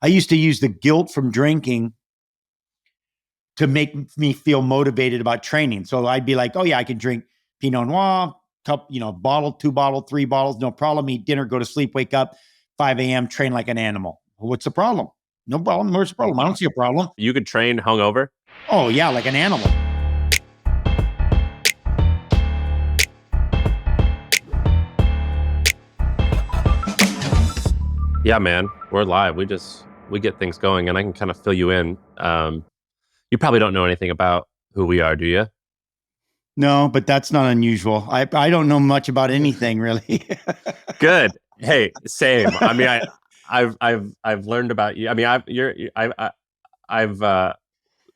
I used to use the guilt from drinking to make me feel motivated about training. So I'd be like, oh yeah, I can drink Pinot Noir, cup, bottle, 2 bottle, 3 bottles, no problem. Eat dinner, go to sleep, wake up, 5 a.m., train like an animal. What's the problem? No problem. Where's the problem? I don't see a problem. You could train hungover? Oh yeah, like an animal. Yeah, man, we're live. We get things going, and I can kind of fill you in. You probably don't know anything about who we are, do you? No, but that's not unusual. I don't know much about anything really. Good. Hey, same. I mean, I've learned about you. I mean, I've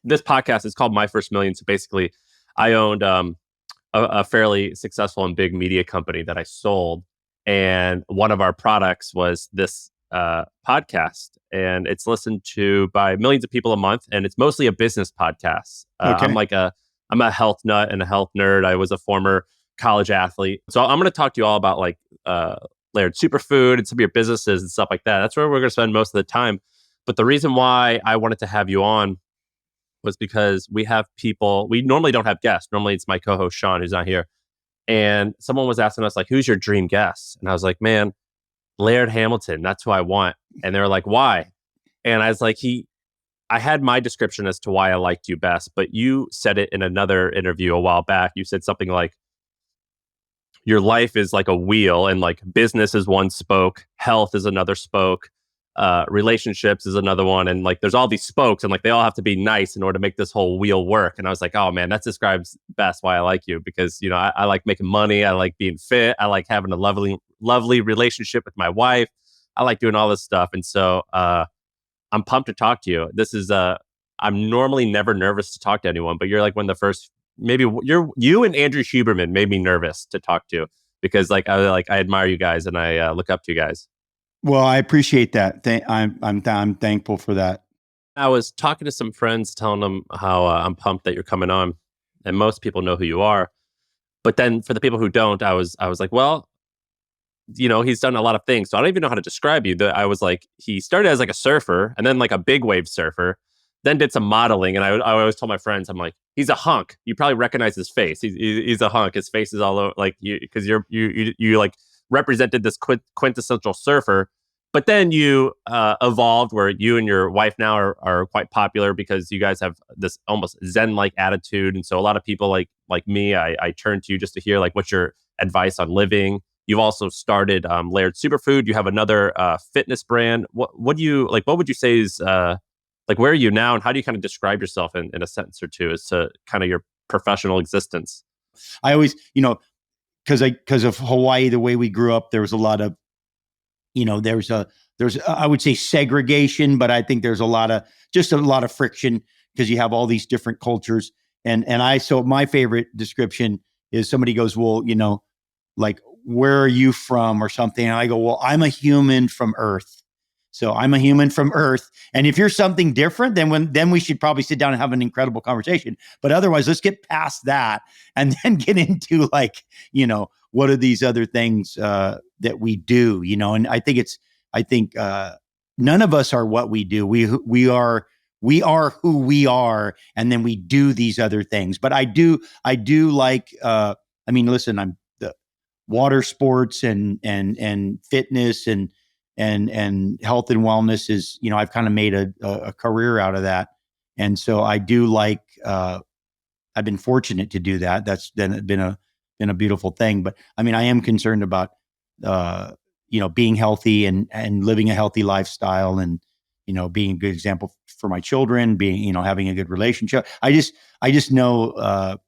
this podcast is called My First Million. So basically, I owned a fairly successful and big media company that I sold, and one of our products was this podcast, and it's listened to by millions of people a month, and it's mostly a business podcast. Okay. I'm a health nut and a health nerd. I was a former college athlete, so I'm going to talk to you all about like Laird Superfood and some of your businesses and stuff like that. That's where we're going to spend most of the time. But the reason why I wanted to have you on was because we have people. We normally don't have guests. Normally it's my co-host Shaan who's not here. And someone was asking us like, "Who's your dream guest?" And I was like, "Man, Laird Hamilton. That's who I want." And they were like, "Why?" And I was like, I had my description as to why I liked you best, but you said it in another interview a while back. You said something like, your life is like a wheel, and like business is one spoke, health is another spoke, relationships is another one, and like there's all these spokes, and like they all have to be nice in order to make this whole wheel work. And I was like, oh man, that describes best why I like you, because I like making money, I like being fit, I like having a lovely relationship with my wife, I like doing all this stuff. And so I'm pumped to talk to you. I'm normally never nervous to talk to anyone, but you're like one of the first. Maybe you and Andrew Huberman made me nervous to talk to, because I admire you guys, and I look up to you guys. Well, I appreciate that. I'm thankful for that. I was talking to some friends, telling them how I'm pumped that you're coming on, and most people know who you are. But then for the people who don't, I was like, well, he's done a lot of things, so I don't even know how to describe you. I was like, he started as like a surfer, and then like a big wave surfer, then did some modeling. And I always tell my friends, I'm like, he's a hunk. You probably recognize his face. He's a hunk. His face is all over, like, because you like represented this quintessential surfer. But then you evolved, where you and your wife now are quite popular because you guys have this almost Zen-like attitude. And so a lot of people like me, I turn to you just to hear like what's your advice on living. You've also started Laird Superfood. You have another fitness brand. What do you like? What would you say is like, where are you now, and how do you kind of describe yourself in a sentence or two as to kind of your professional existence? I always, because of Hawaii, the way we grew up, there was a lot of, there's I would say segregation, but I think there's a lot of friction, because you have all these different cultures. So my favorite description is somebody goes, well, like, where are you from or something? And I go, well, I'm a human from Earth. So I'm a human from Earth. And if you're something different, then we should probably sit down and have an incredible conversation. But otherwise, let's get past that and then get into like, what are these other things that we do, And I think none of us are what we do. We are who we are, and then we do these other things. But I do like, listen, I'm the water sports and fitness and health and wellness is, I've kind of made a career out of that. And so I do like, I've been fortunate to do that. That's been a beautiful thing. But I am concerned about, being healthy and living a healthy lifestyle, and, being a good example for my children, being, having a good relationship. I just know,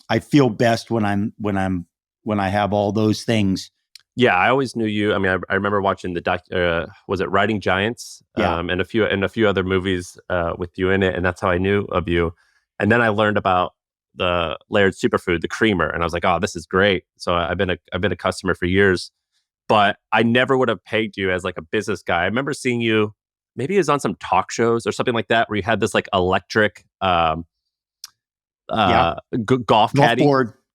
I feel best when I have all those things. Yeah, I always knew you. I remember watching the was it Riding Giants? Yeah. And a few other movies with you in it, and that's how I knew of you. And then I learned about the Laird Superfood, the creamer, and I was like, oh, this is great. So I've been a customer for years, but I never would have pegged you as like a business guy. I remember seeing you, maybe it was on some talk shows or something like that, where you had this like electric golf caddy.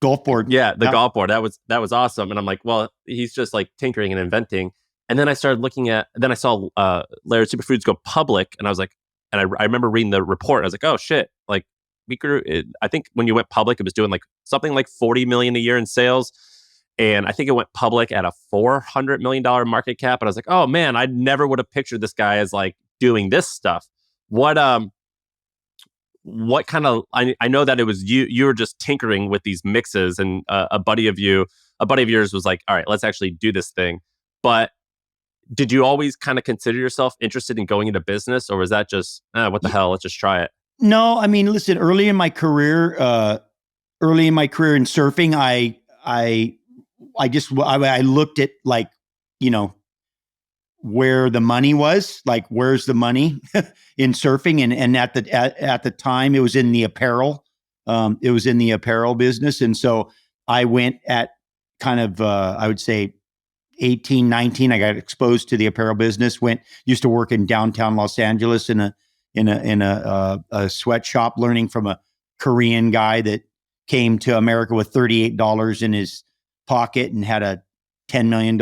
Golf board. Yeah, the golf board. That was awesome. And I'm like, well, he's just like tinkering and inventing. And then I started then I saw Laird Superfoods go public, and I was like, and I remember reading the report. I was like, oh shit, like we grew. I think when you went public, it was doing like something like 40 million a year in sales, and I think it went public at a $400 million market cap. And I was like, oh man, I never would have pictured this guy as like doing this stuff. What kind of? I know that it was you were just tinkering with these mixes, and a buddy of yours was like, all right, let's actually do this thing, but did you always kind of consider yourself interested in going into business, or was that just what the hell? Let's just try it. No, I mean, listen. Early in my career in surfing, I looked at like, you know, where the money was, like where's the money in surfing, and at the time it was in the apparel, business, and so I went at kind of I would say 18, 19, I got exposed to the apparel business. Used to work in downtown Los Angeles in a sweatshop, learning from a Korean guy that came to America with $38 in his pocket and had a $10 million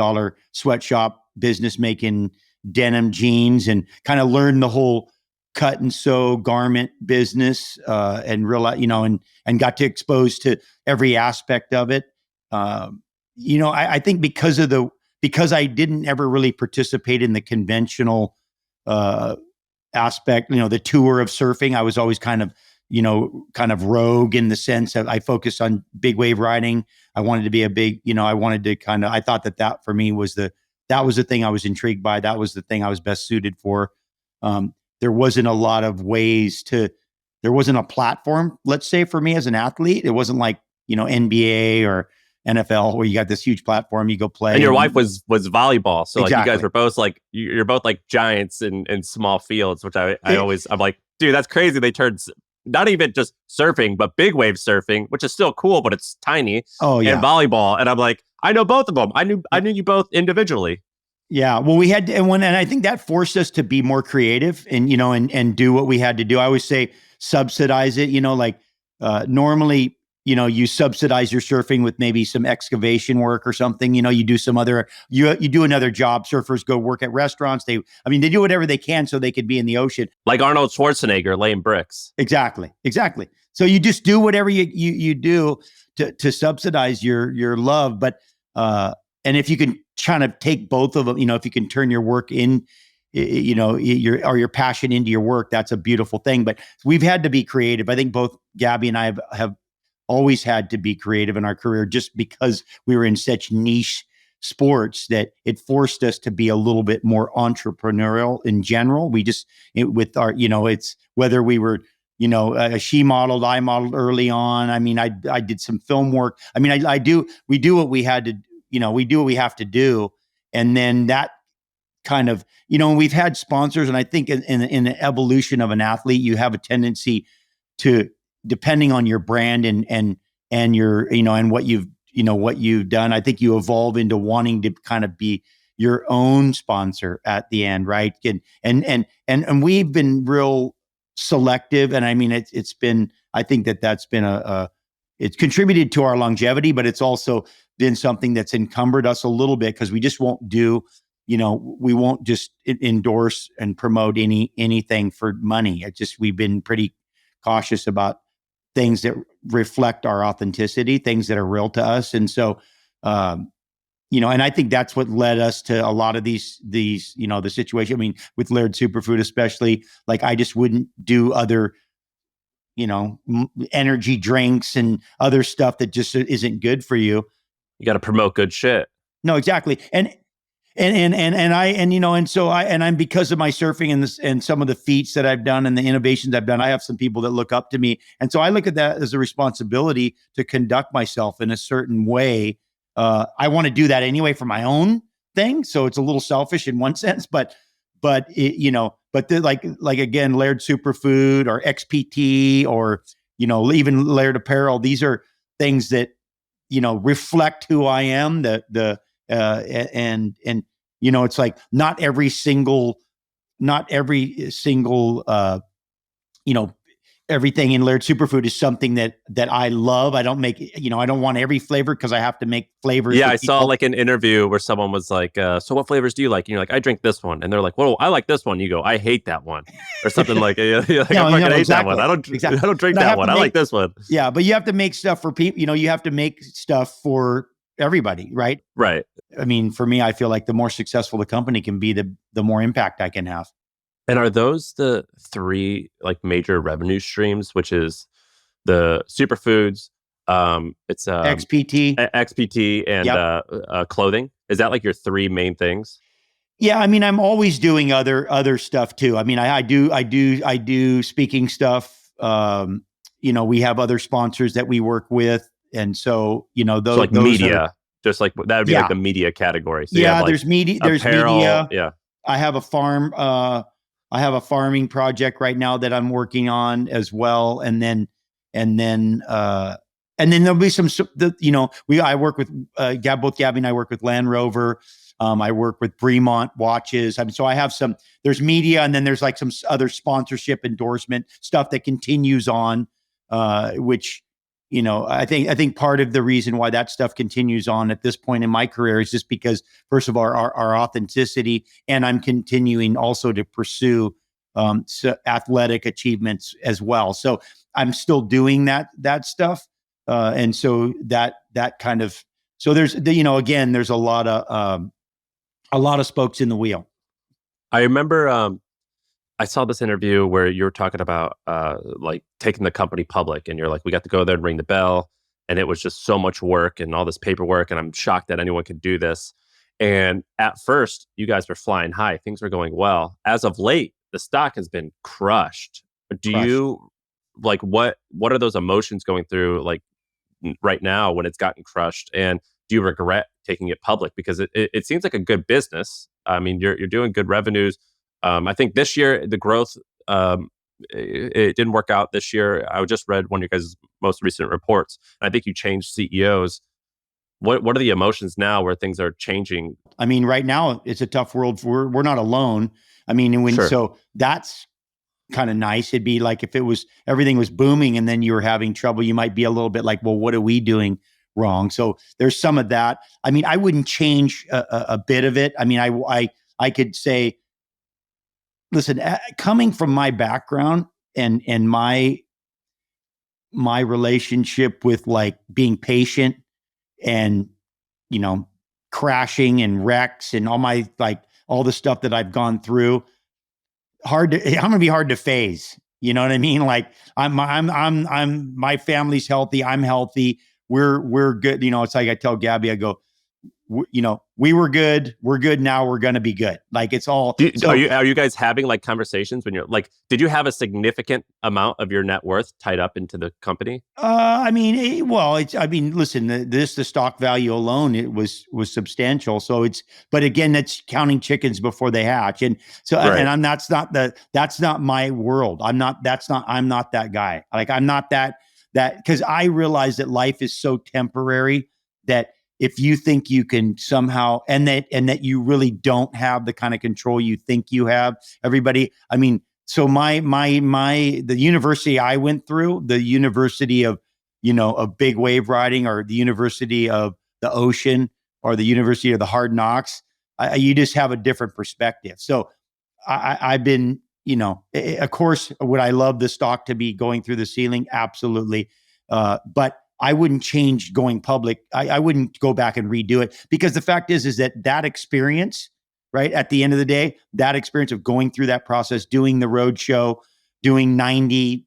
sweatshop business making denim jeans, and kind of learned the whole cut and sew garment business, and realize, and got to expose to every aspect of it. I think because I didn't ever really participate in the conventional aspect, the tour of surfing. I was always kind of rogue in the sense that I focused on big wave riding. I wanted to be I thought that for me was the thing I was intrigued by. That was the thing I was best suited for. There wasn't a lot of there wasn't a platform, let's say, for me as an athlete. It wasn't like, NBA or NFL where you got this huge platform, you go play. And your wife was volleyball. So like Exactly. you guys were both like, you're both like giants in small fields, which I'm like, dude, that's crazy. They turned not even just surfing, but big wave surfing, which is still cool, but it's tiny. Oh yeah. And volleyball. And I'm like, I know both of them. I knew you both individually. Yeah. Well, we had to, and I think that forced us to be more creative and, and do what we had to do. I always say subsidize it, normally, you subsidize your surfing with maybe some excavation work or something. You do some other, you do another job. Surfers go work at restaurants. They do whatever they can so they could be in the ocean. Like Arnold Schwarzenegger laying bricks. Exactly. So you just do whatever you do to subsidize your love. But, and if you can kind of take both of them, if you can turn your work in, your passion into your work, that's a beautiful thing. But we've had to be creative. I think both Gabby and I have always had to be creative in our career, just because we were in such niche sports that it forced us to be a little bit more entrepreneurial in general. We just, with our, it's whether we were, she modeled, I modeled early on. I did some film work. We do what we had to, we do what we have to do. And then that kind of, we've had sponsors, and I think in the evolution of an athlete, you have a tendency to, depending on your brand and your, and what you've done, I think you evolve into wanting to kind of be your own sponsor at the end. Right. And we've been real selective. And it's been, I think that's been it's contributed to our longevity, but it's also been something that's encumbered us a little bit, because we just won't do, we won't just endorse and promote anything for money. We've been pretty cautious about things that reflect our authenticity, things that are real to us. And so, and I think that's what led us to a lot of these, the situation. With Laird Superfood, especially, like I just wouldn't do other, energy drinks and other stuff that just isn't good for you. You got to promote good shit. No, exactly. And I'm, because of my surfing and some of the feats that I've done and the innovations I've done, I have some people that look up to me. And so I look at that as a responsibility to conduct myself in a certain way. I want to do that anyway for my own thing. So it's a little selfish in one sense, but again, Laird Superfood or XPT or, even Laird Apparel, these are things that, reflect who I am, it's like not every single everything in Laird Superfood is something that I love. I don't make, I don't want every flavor because I have to make flavors. Yeah, I saw like an interview where someone was like, so what flavors do you like? And you're like, I drink this one. And they're like, well, I like this one. You go, I hate that one. Or something like, you're like, No, I fucking hate exactly. that one. I don't drink But that one. I like this one. Yeah, but you have to make stuff for people. You have to make stuff for everybody, right? Right. I mean, for me, I feel like the more successful the company can be, the more impact I can have. And are those the three like major revenue streams, which is the superfoods, it's XPT and Yep. Clothing? Is that like your three main things? Yeah, I mean, I'm always doing other stuff too. I mean, I do speaking stuff. We have other sponsors that we work with, and so those so like those media, are, just like that would be like the media category. So yeah, you have, like, there's media. There's apparel, media. yeah. I have a farm. I have a farming project right now that I'm working on as well, and then there'll be some. I work with both Gabby and I work with Land Rover. I work with Bremont watches. So I have some. There's media, and then there's like some other sponsorship endorsement stuff that continues on, which I think part of the reason why that stuff continues on at this point in my career is just because, first of all, our authenticity, and I'm continuing also to pursue athletic achievements as well. So I'm still doing that stuff, and so that kind of. So there's again, there's a lot of spokes in the wheel. I remember I saw this interview where you were talking about like taking the company public, and you're like, we got to go there and ring the bell, and it was just so much work and all this paperwork, and I'm shocked that anyone could do this. And at first, you guys were flying high, things were going well. As of late, the stock has been crushed. Do you like what are those emotions going through like right now when it's gotten crushed? And do you regret taking it public? Because it seems like a good business. I mean, you're doing good revenues. I think this year the growth it didn't work out this year. I just read one of your guys' most recent reports. I think you changed CEOs. What are the emotions now where things are changing? I mean, right now it's a tough world. We're not alone. I mean, so that's kind of nice. It'd be like if everything was booming and then you were having trouble, you might be a little bit like, well, what are we doing wrong? So there's some of that. I mean, I wouldn't change a bit of it. I mean, I could say, listen, coming from my background and my relationship with like being patient and, crashing and wrecks and all the stuff that I've gone through, I'm going to be hard to phase. You know what I mean? Like my family's healthy. I'm healthy. We're good. It's like I tell Gabby, I go, we were good. We're good now. We're going to be good. Like it's all. Are you guys having like conversations when you're like, did you have a significant amount of your net worth tied up into the company? Listen, the stock value alone, it was substantial. So but again, that's counting chickens before they hatch. And so, right. and that's not my world. I'm not that guy. Like I'm not that, because I realize that life is so temporary that if you think you can somehow, and that you really don't have the kind of control you think you have, everybody, I mean, so the university I went through, the university of, of big wave riding, or the university of the ocean, or the university of the hard knocks, you just have a different perspective. So I've been, of course, would I love the stock to be going through the ceiling? Absolutely. But I wouldn't change going public. I wouldn't go back and redo it, because the fact is that experience, right? At the end of the day, that experience of going through that process, doing the road show, doing 90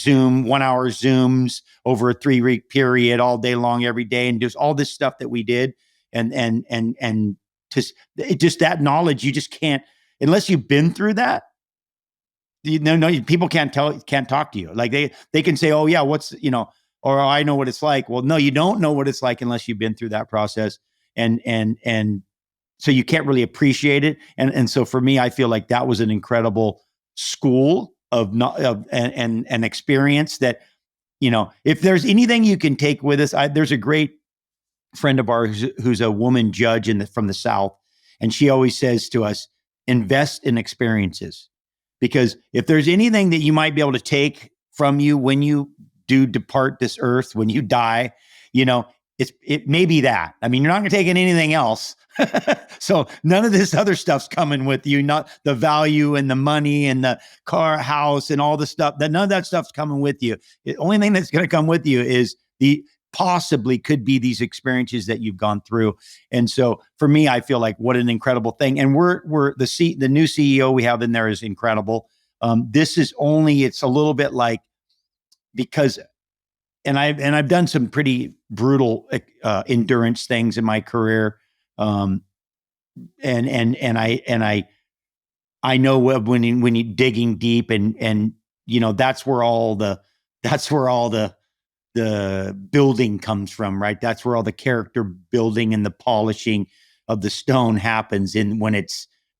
1 hour Zooms over a 3-week period, all day long, every day, and just all this stuff that we did. And just that knowledge, you just can't, unless you've been through that. People can't talk to you. Like they can say, oh yeah, or I know what it's like. Well, no, you don't know what it's like unless you've been through that process. And so you can't really appreciate it. And so for me, I feel like that was an incredible school of an experience that, if there's anything you can take with us, there's a great friend of ours who's a woman judge from the South. And she always says to us, invest in experiences, because if there's anything that you might be able to take from you when you do depart this earth, when you die, it may be that. I mean, you're not going to take in anything else. So none of this other stuff's coming with you, not the value and the money and the car, house, and all the stuff. None of that stuff's coming with you. The only thing that's going to come with you is possibly could be these experiences that you've gone through. And so for me, I feel like what an incredible thing. And the new CEO we have in there is incredible. It's a little bit like, because I've done some pretty brutal endurance things in my career, and I know when you're digging deep, and that's where all the building comes from, right? That's where all the character building and the polishing of the stone happens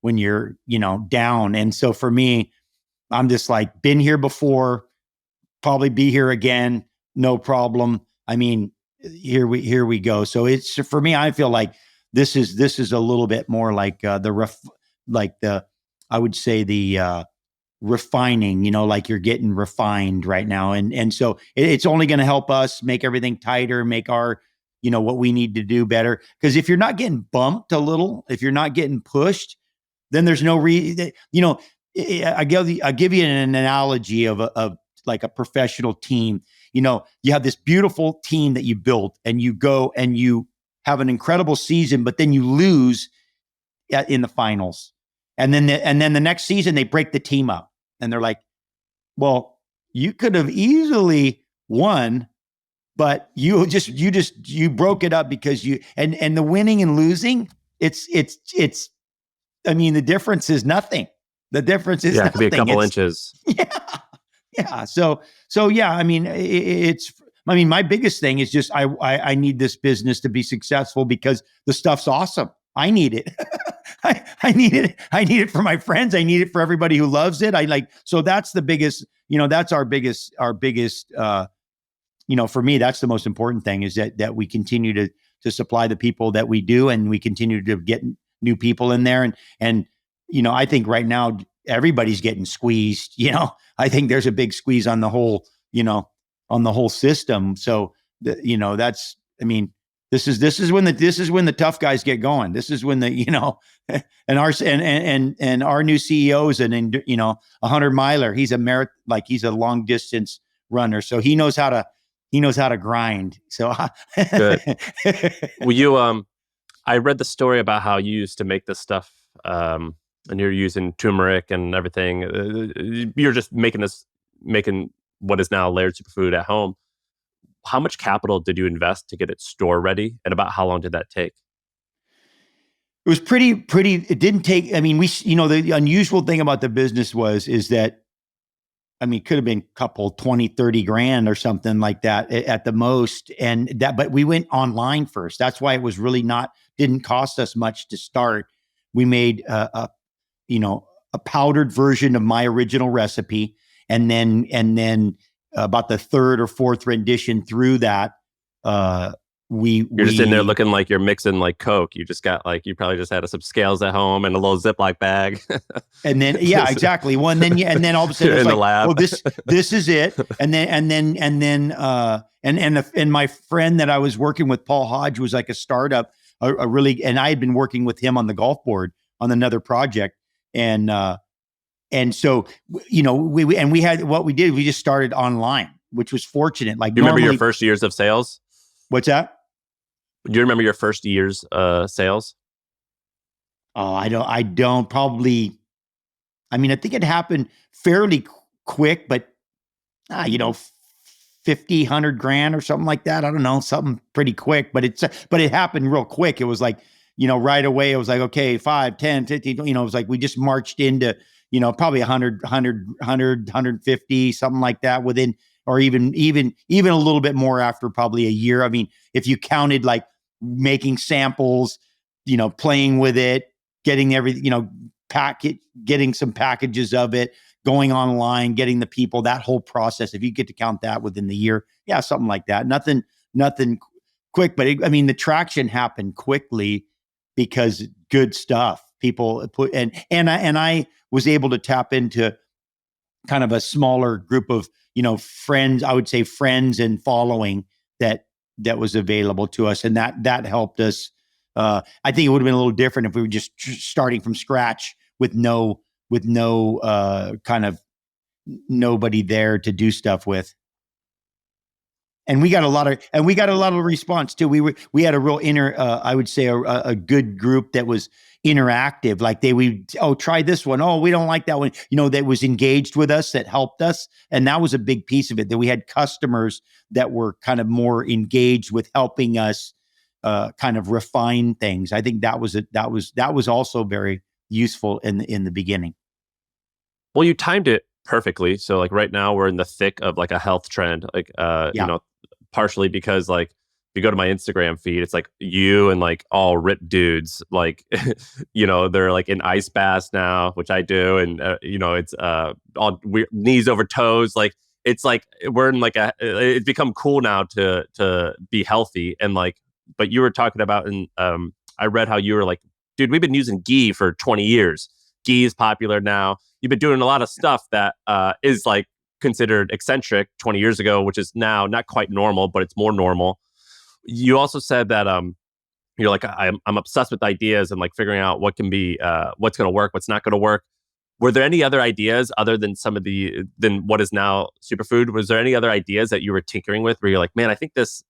when you're down. And so for me, I'm just like, been here before, probably be here again. No problem. I mean, here we go. So it's, for me, I feel like this is a little bit more like I would say the refining, like you're getting refined right now. And so it's only going to help us make everything tighter, make our, what we need to do better. Because if you're not getting bumped a little, if you're not getting pushed, then there's no reason, I give you an analogy of like a professional team. You have this beautiful team that you built, and you go and you have an incredible season, but then you lose in the finals. And then the next season they break the team up, and they're like, well, you could have easily won, but you broke it up because and the winning and losing, it's I mean, the difference is nothing. The difference is it could be a couple inches. Yeah. So yeah, I mean, my biggest thing is just, I need this business to be successful because the stuff's awesome. I need it. I need it. I need it for my friends. I need it for everybody who loves it. So that's the biggest, that's our biggest, for me, that's the most important thing, is that we continue to supply the people that we do, and we continue to get new people in there. And I think right now everybody's getting squeezed. I think there's a big squeeze on the whole, on the whole system. So that's, I mean, this is when the tough guys get going. This is when and our new CEO is 100 miler. He's he's a long distance runner. So he knows how to grind. So good. Well, I read the story about how you used to make this stuff, and you're using turmeric and everything. You're just making what is now Laird Superfood at home. How much capital did you invest to get it store ready, and about how long did that take? It was pretty. It didn't take. I mean, the unusual thing about the business is that, I mean, it could have been a couple, 20, 30 grand or something like that at the most. But we went online first. That's why it was really didn't cost us much to start. We made a powdered version of my original recipe. And then about the third or fourth rendition through that, you're just in there looking like you're mixing like Coke. You just got you probably just had some scales at home and a little Ziploc bag. And then, yeah, exactly. Well, and then all of a sudden it's in like, the lab. well, this is it. And my friend that I was working with, Paul Hodge, was like a startup, and I had been working with him on the golf board on another project. And so, we had, what we did, we just started online, which was fortunate. Like, do you remember your first years of sales? What's that? Do you remember your first year's sales? Oh, I don't probably. I mean, I think it happened fairly quick, but 50, 100 grand or something like that. I don't know, something pretty quick, but it happened real quick. It was like, right away, it was like, okay, 5, 10, 15, it was like, we just marched into, probably 100, 150, something like that within, or even a little bit more after probably a year. I mean, if you counted like making samples, playing with it, getting everything, getting some packages of it, going online, getting the people, that whole process, if you get to count that within the year, yeah, something like that. Nothing quick, but the traction happened quickly because good stuff. People put, and I was able to tap into kind of a smaller group of, friends, I would say friends and following that was available to us. And that helped us. I think it would have been a little different if we were just starting from scratch with no kind of nobody there to do stuff with. And we got a lot of response too. We had a real I would say a good group that was interactive. Like try this one. Oh, we don't like that one. That was engaged with us, that helped us. And that was a big piece of it, that we had customers that were kind of more engaged with helping us kind of refine things. I think that was also very useful in the beginning. Well, you timed it perfectly. So like right now we're in the thick of like a health trend, like, partially because like, if you go to my Instagram feed, it's like you and like all ripped dudes, like, they're like in ice baths now, which I do. And, it's all knees over toes. Like, it's like, we're in like it's become cool now to be healthy. And like, but you were talking about, and I read how you were like, dude, we've been using ghee for 20 years. Ghee is popular now. You've been doing a lot of stuff that is like considered eccentric 20 years ago, which is now not quite normal, but it's more normal. You also said that you're like, I'm obsessed with ideas and like figuring out what can be what's going to work, what's not going to work. Were there any other ideas other than than what is now Superfood? Was there any other ideas that you were tinkering with where you're like, man, I think this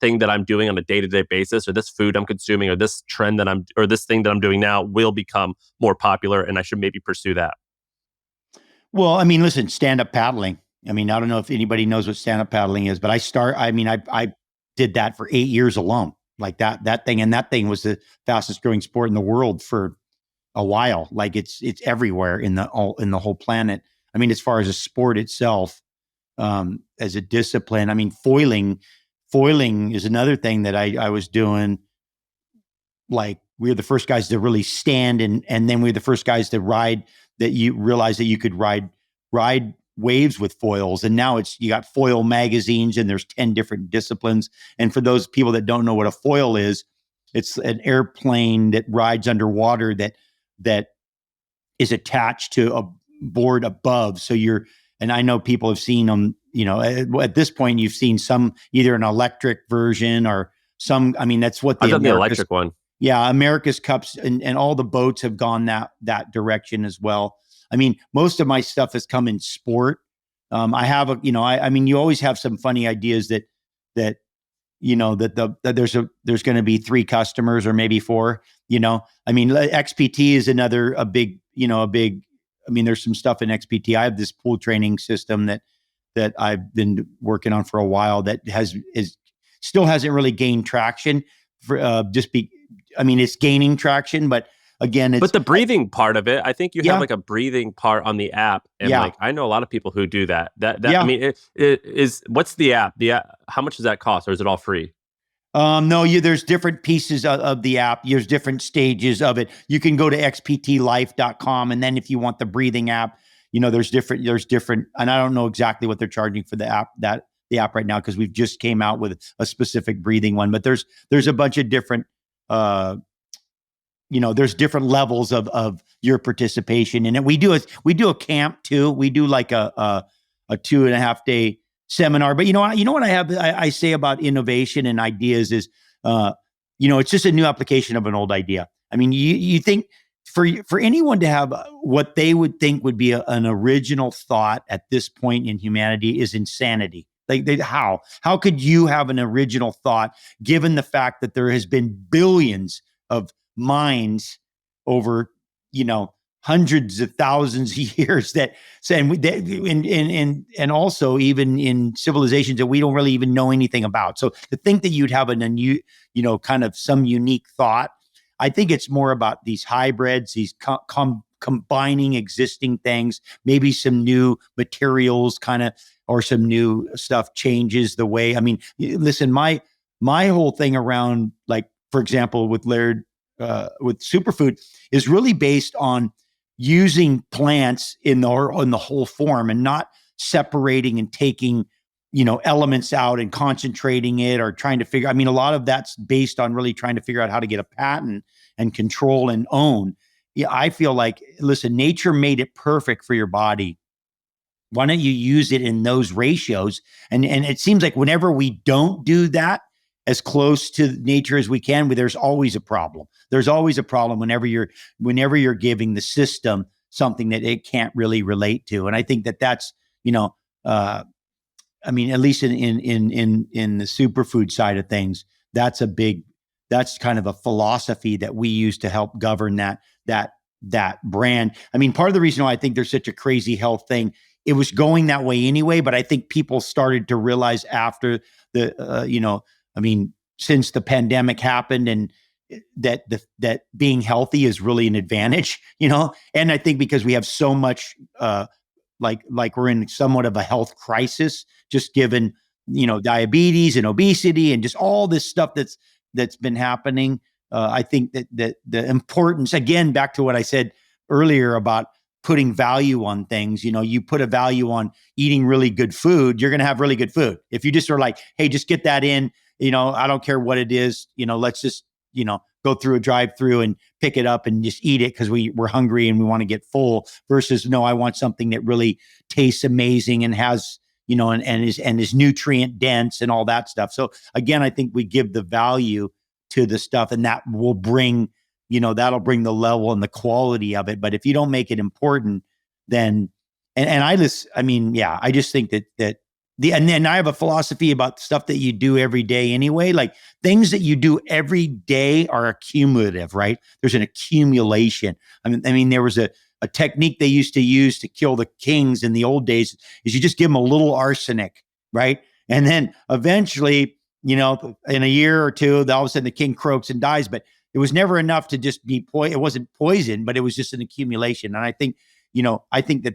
thing that I'm doing on a day-to-day basis, or this food I'm consuming, or this trend or this thing that I'm doing now will become more popular, and I should maybe pursue that? Well, I mean, listen, stand-up paddling. I mean, I don't know if anybody knows what stand-up paddling is, but I did that for 8 years alone. Like that thing, and that thing was the fastest growing sport in the world for a while. Like it's everywhere in the whole planet. I mean, as far as a sport itself, as a discipline, I mean, foiling is another thing that I was doing. Like we were the first guys to really stand, and then we were the first guys to ride, that you realize that you could ride waves with foils. And now you got foil magazines, and there's 10 different disciplines. And for those people that don't know what a foil is, it's an airplane that rides underwater that is attached to a board above. So and I know people have seen them, at this point you've seen some, either an electric version or some, I mean, that's what I've done the electric one. Yeah, America's Cups and all the boats have gone that direction as well. I mean, most of my stuff has come in sport. I have I mean, you always have some funny ideas that that there's going to be 3 customers or maybe 4. I mean, XPT is a big. I mean, there's some stuff in XPT. I have this pool training system that I've been working on for a while that still hasn't really gained traction. I mean, it's gaining traction, but again, but the breathing part of it, I think you have like a breathing part on the app, and like I know a lot of people who do that. I mean, it is. What's the app? How much does that cost, or is it all free? No, there's different pieces of the app. There's different stages of it. You can go to xptlife.com, and then if you want the breathing app, there's different, and I don't know exactly what they're charging for the app right now, because we've just came out with a specific breathing one. But there's a bunch of different, there's different levels of your participation in it. We do a camp too. We do like a 2.5 day seminar. But you know what I say about innovation and ideas is, it's just a new application of an old idea. I mean, you think for anyone to have what they would think would be an original thought at this point in humanity is insanity. Like how could you have an original thought given the fact that there has been billions of minds over, hundreds of thousands of years and also even in civilizations that we don't really even know anything about. So to think that you'd have kind of some unique thought, I think it's more about these hybrids, these combining existing things, maybe some new materials kind of, or some new stuff changes the way. I mean, listen, my whole thing around, like, for example, with Laird, with Superfood, is really based on using plants in the whole form and not separating and taking, elements out and concentrating it or trying to figure. I mean, a lot of that's based on really trying to figure out how to get a patent and control and own. Yeah, I feel like, listen, nature made it perfect for your body. Why don't you use it in those ratios? And it seems like whenever we don't do that as close to nature as we can, there's always a problem. There's always a problem whenever you're giving the system something that it can't really relate to. And I think that's, I mean, at least in the superfood side of things, that's kind of a philosophy that we use to help govern that brand. I mean, part of the reason why I think there's such a crazy health thing, it was going that way anyway, but I think people started to realize after since the pandemic happened, and that being healthy is really an advantage, and I think because we have so much, like we're in somewhat of a health crisis, just given, diabetes and obesity and just all this stuff that's been happening. I think that the importance, again, back to what I said earlier about putting value on things, you put a value on eating really good food, you're going to have really good food. If you just are like, hey, just get that in, I don't care what it is, let's just, go through a drive-through and pick it up and just eat it because we're hungry and we want to get full, versus, no, I want something that really tastes amazing and has, and is nutrient dense and all that stuff. So again, I think we give the value to the stuff, and that will bring, that'll bring the level and the quality of it. But if you don't make it important, then, I just think that and then I have a philosophy about stuff that you do every day anyway. Like, things that you do every day are accumulative, right? There's an accumulation. I mean, there was a technique they used to use to kill the kings in the old days, is you just give them a little arsenic, right? And then eventually, in a year or two, all of a sudden the king croaks and dies. But it was never enough to just be it wasn't poison, but it was just an accumulation. And I think,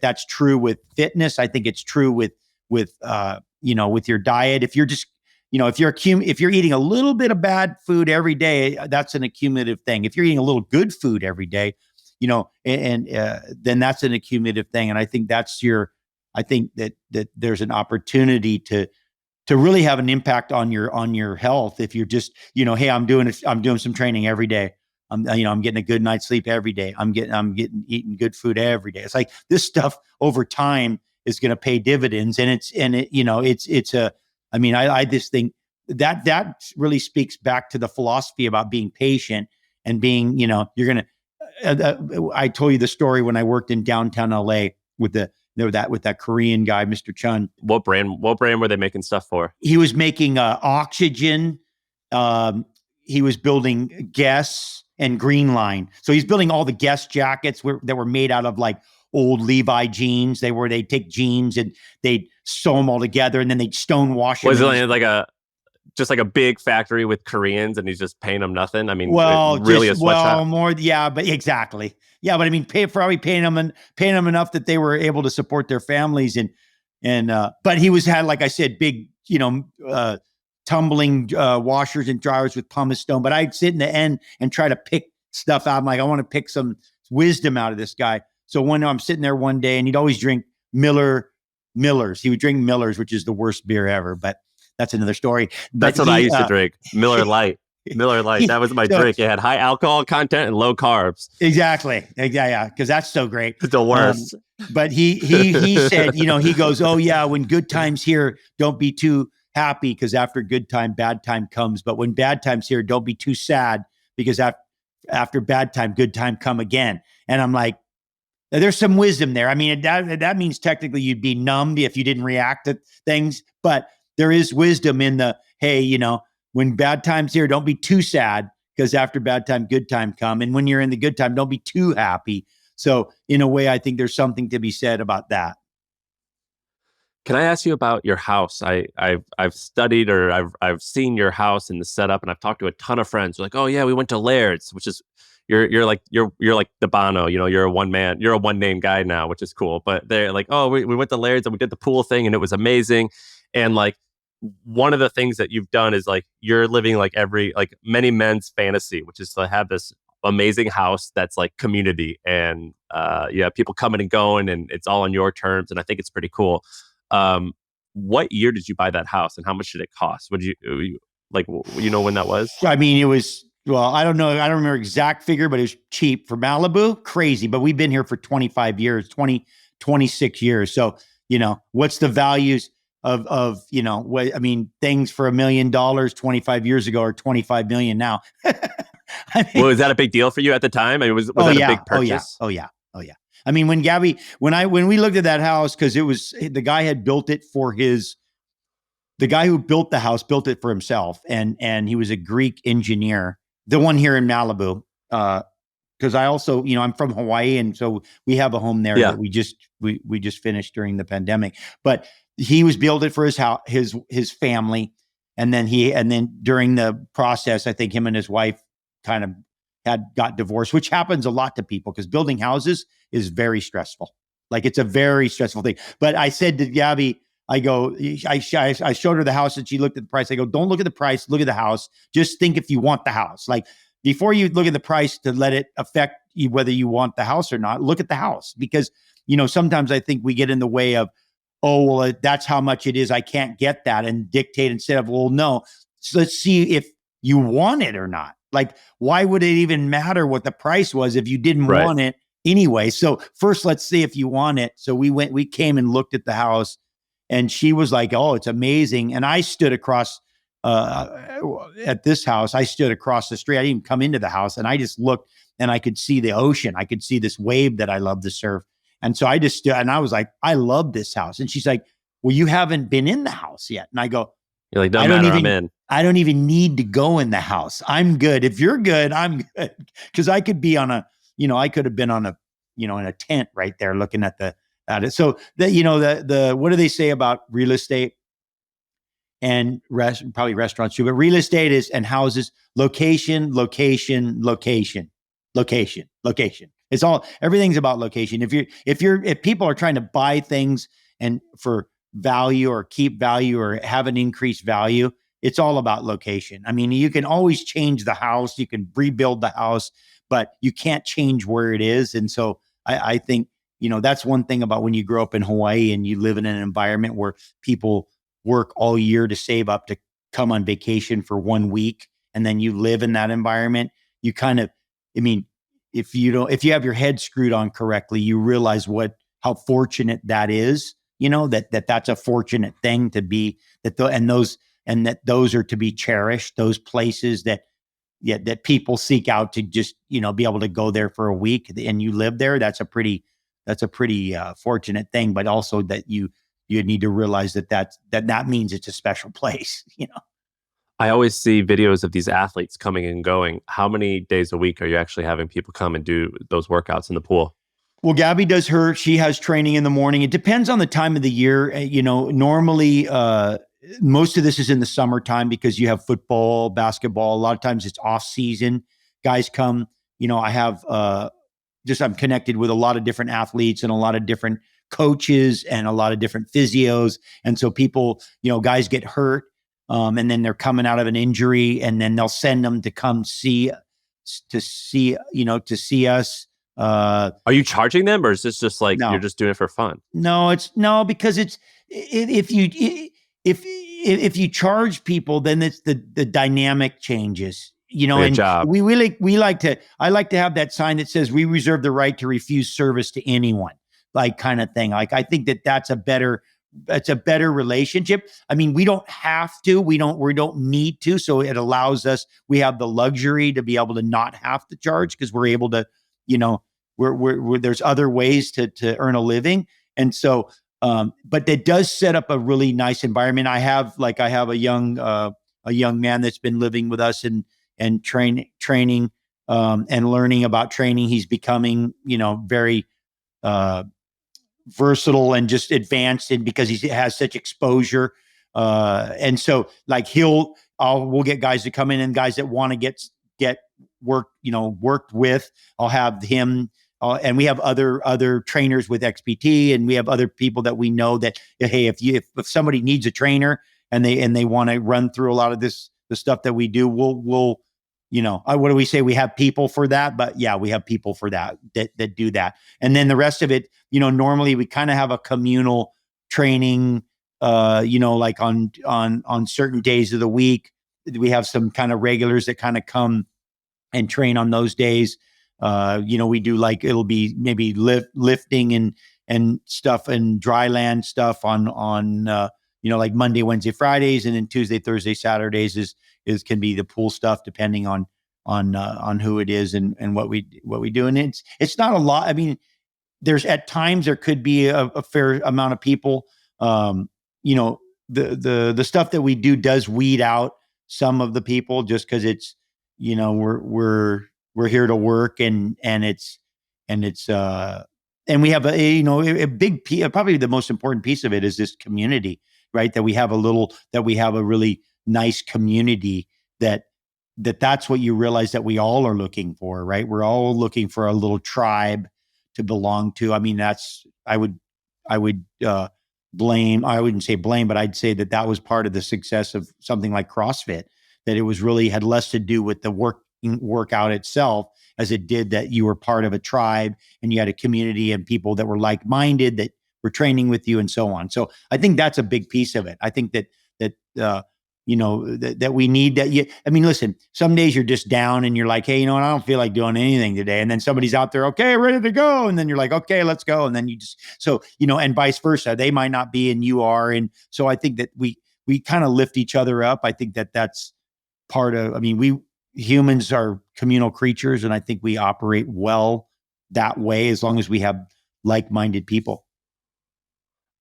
that's true with fitness. I think it's true with your diet. If you're just, if you're eating a little bit of bad food every day, that's an accumulative thing. If you're eating a little good food every day, then that's an accumulative thing. And I think I think that there's an opportunity to really have an impact on your health. If you're just, hey, I'm doing some training every day. I'm getting a good night's sleep every day. I'm eating good food every day. It's like, this stuff over time is going to pay dividends. And I just think that really speaks back to the philosophy about being patient and being, you're going to, I told you the story when I worked in downtown LA with that Korean guy, Mr. Chun. What brand were they making stuff for? He was making oxygen. He was building Guess and Green Line. So he's building all the Guess jackets that were made out of like old Levi jeans. They'd take jeans and they'd sew them all together, and then they'd stone wash them. Was it like a big factory with Koreans and he's just paying them nothing? I mean, really a sweatshop? Well, more, yeah, but exactly. Yeah, but I mean, probably paying them enough that they were able to support their families. But he had, like I said, big, tumbling washers and dryers with pumice stone. But I'd sit in the end and try to pick stuff out. I'm like, I want to pick some wisdom out of this guy. So I'm sitting there one day, and he'd always drink Millers. He would drink Millers, which is the worst beer ever, but that's another story. But that's what I used to drink. Miller Lite. Miller Lite. That was my drink. It had high alcohol content and low carbs. Exactly. Yeah. Because that's so great. It's the worst. But he said, he goes, oh yeah, when good times here, don't be too happy, because after good time, bad time comes. But when bad times here, don't be too sad, because after bad time, good time come again. And I'm like, there's some wisdom there. I mean, that means technically you'd be numbed if you didn't react to things, but there is wisdom in the, hey, when bad times here, don't be too sad, because after bad time, good time come. And when you're in the good time, don't be too happy. So in a way, I think there's something to be said about that. Can I ask you about your house? I've studied, or I've seen your house and the setup, and I've talked to a ton of friends. They're like, oh yeah, we went to Laird's, which is you're like the Bono, you're a one name guy now, which is cool. But they're like, oh, we went to Laird's and we did the pool thing and it was amazing. And like, one of the things that you've done is like, you're living like many men's fantasy, which is to have this amazing house that's like community, and people coming and going, and it's all on your terms. And I think it's pretty cool. What year did you buy that house, and how much did it cost? Would you when that was? I mean, it was, well, I don't know. I don't remember exact figure, but it was cheap for Malibu. Crazy. But we've been here for 25 years, 26 years. So what's the values of what, I mean, things for $1 million 25 years ago are 25 million now. I Well, mean, is that a big deal for you at the time? I mean, was oh that a yeah, big purchase? oh yeah. I mean, when we looked at that house, because it was, the guy had built it for the guy who built the house built it for himself, and he was a Greek engineer, the one here in Malibu. Because I also, I'm from Hawaii, and so we have a home there Yeah. that we just finished during the pandemic. But he was built it for his house, his family, and then during the process, I think him and his wife kind of got divorced, which happens a lot to people because building houses is very stressful. Like, it's a very stressful thing. But I said to Gabby, I go, I showed her the house and she looked at the price. I go, don't look at the price, look at the house. Just think if you want the house. Like, before you look at the price to let it affect you, whether you want the house or not, look at the house. Because, sometimes I think we get in the way of, oh, well, that's how much it is, I can't get that, and dictate instead of, well, no, so let's see if you want it or not. Like, why would it even matter what the price was if you didn't Right. want it anyway? So first, let's see if you want it. So we came and looked at the house, and she was like, oh, it's amazing. And I stood across at this house. I stood across the street. I didn't even come into the house, and I just looked, and I could see the ocean. I could see this wave that I love to surf. And so I just stood, and I was like, I love this house. And she's like, well, you haven't been in the house yet. And I go, You're like, no matter, I'm in. I don't even need to go in the house. I'm good. If you're good, I'm good. Because I could be I could have been on in a tent right there looking at it. So the what do they say about real estate and probably restaurants too? But real estate is, and houses, location, location, location, location, location. It's everything's about location. If people are trying to buy things and for value or keep value or have an increased value, it's all about location. I mean, you can always change the house, you can rebuild the house, but you can't change where it is. And so I think, that's one thing about when you grow up in Hawaii and you live in an environment where people work all year to save up to come on vacation for 1 week, and then you live in that environment, you kind of, I mean, if you have your head screwed on correctly, you realize how fortunate that is, that's a fortunate thing to be, that those are to be cherished, those places that people seek out to just, be able to go there for a week and you live there. That's a pretty fortunate thing, but also that you need to realize that means it's a special place, I always see videos of these athletes coming and going. How many days a week are you actually having people come and do those workouts in the pool? Well, Gabby does she has training in the morning. It depends on the time of the year. Normally, most of this is in the summertime because you have football, basketball. A lot of times it's off season. Guys come, I have, I'm connected with a lot of different athletes and a lot of different coaches and a lot of different physios. And so people, guys get hurt. And then they're coming out of an injury, and then they'll send them to come see us. Are you charging them, or is this just like, no. You're just doing it for fun? No, because if you charge people, then it's the dynamic changes, Like a and job. I like to have that sign that says we reserve the right to refuse service to anyone, like, kind of thing. Like, I think that's a better relationship. I mean, we don't have to, we don't need to. So it allows us, we have the luxury to be able to not have to charge because we're able to, we're there's other ways to earn a living. And so, but it does set up a really nice environment. I have a young man that's been living with us and training and learning about training. He's becoming, very, versatile and just advanced in because he has such exposure. And so like we'll get guys to come in, and guys that want to get work, worked with, I'll have him. And we have other trainers with XPT, and we have other people that we know that, hey, if somebody needs a trainer and they want to run through a lot of the stuff that we do, we'll what do we say? We have people for that, but yeah, we have people for that do that. And then the rest of it, normally we kind of have a communal training, like on certain days of the week, we have some kind of regulars that kind of come and train on those days. We do it'll be maybe lifting and stuff and dry land stuff on like Monday, Wednesday, Fridays, and then Tuesday, Thursday, Saturdays is can be the pool stuff depending on who it is and what we do. And it's not a lot. I mean, there's at times there could be a fair amount of people. The stuff that we do does weed out some of the people just because it's, we're here to work and we have a big piece, probably the most important piece of it is this community, right? That we have a really nice community that's what you realize that we all are looking for, right? We're all looking for a little tribe to belong to. I mean, I wouldn't say blame, but I'd say that was part of the success of something like CrossFit, that it was really had less to do with the workout itself as it did that you were part of a tribe and you had a community and people that were like-minded that were training with you and so on. So I think that's a big piece of it. I think that we need that. I mean, listen, some days you're just down and you're like, hey, I don't feel like doing anything today. And then somebody's out there, okay, ready to go. And then you're like, okay, let's go. And then and vice versa. They might not be and you are. And so I think that we kind of lift each other up. I think that's part of, we humans are communal creatures. And I think we operate well that way as long as we have like-minded people.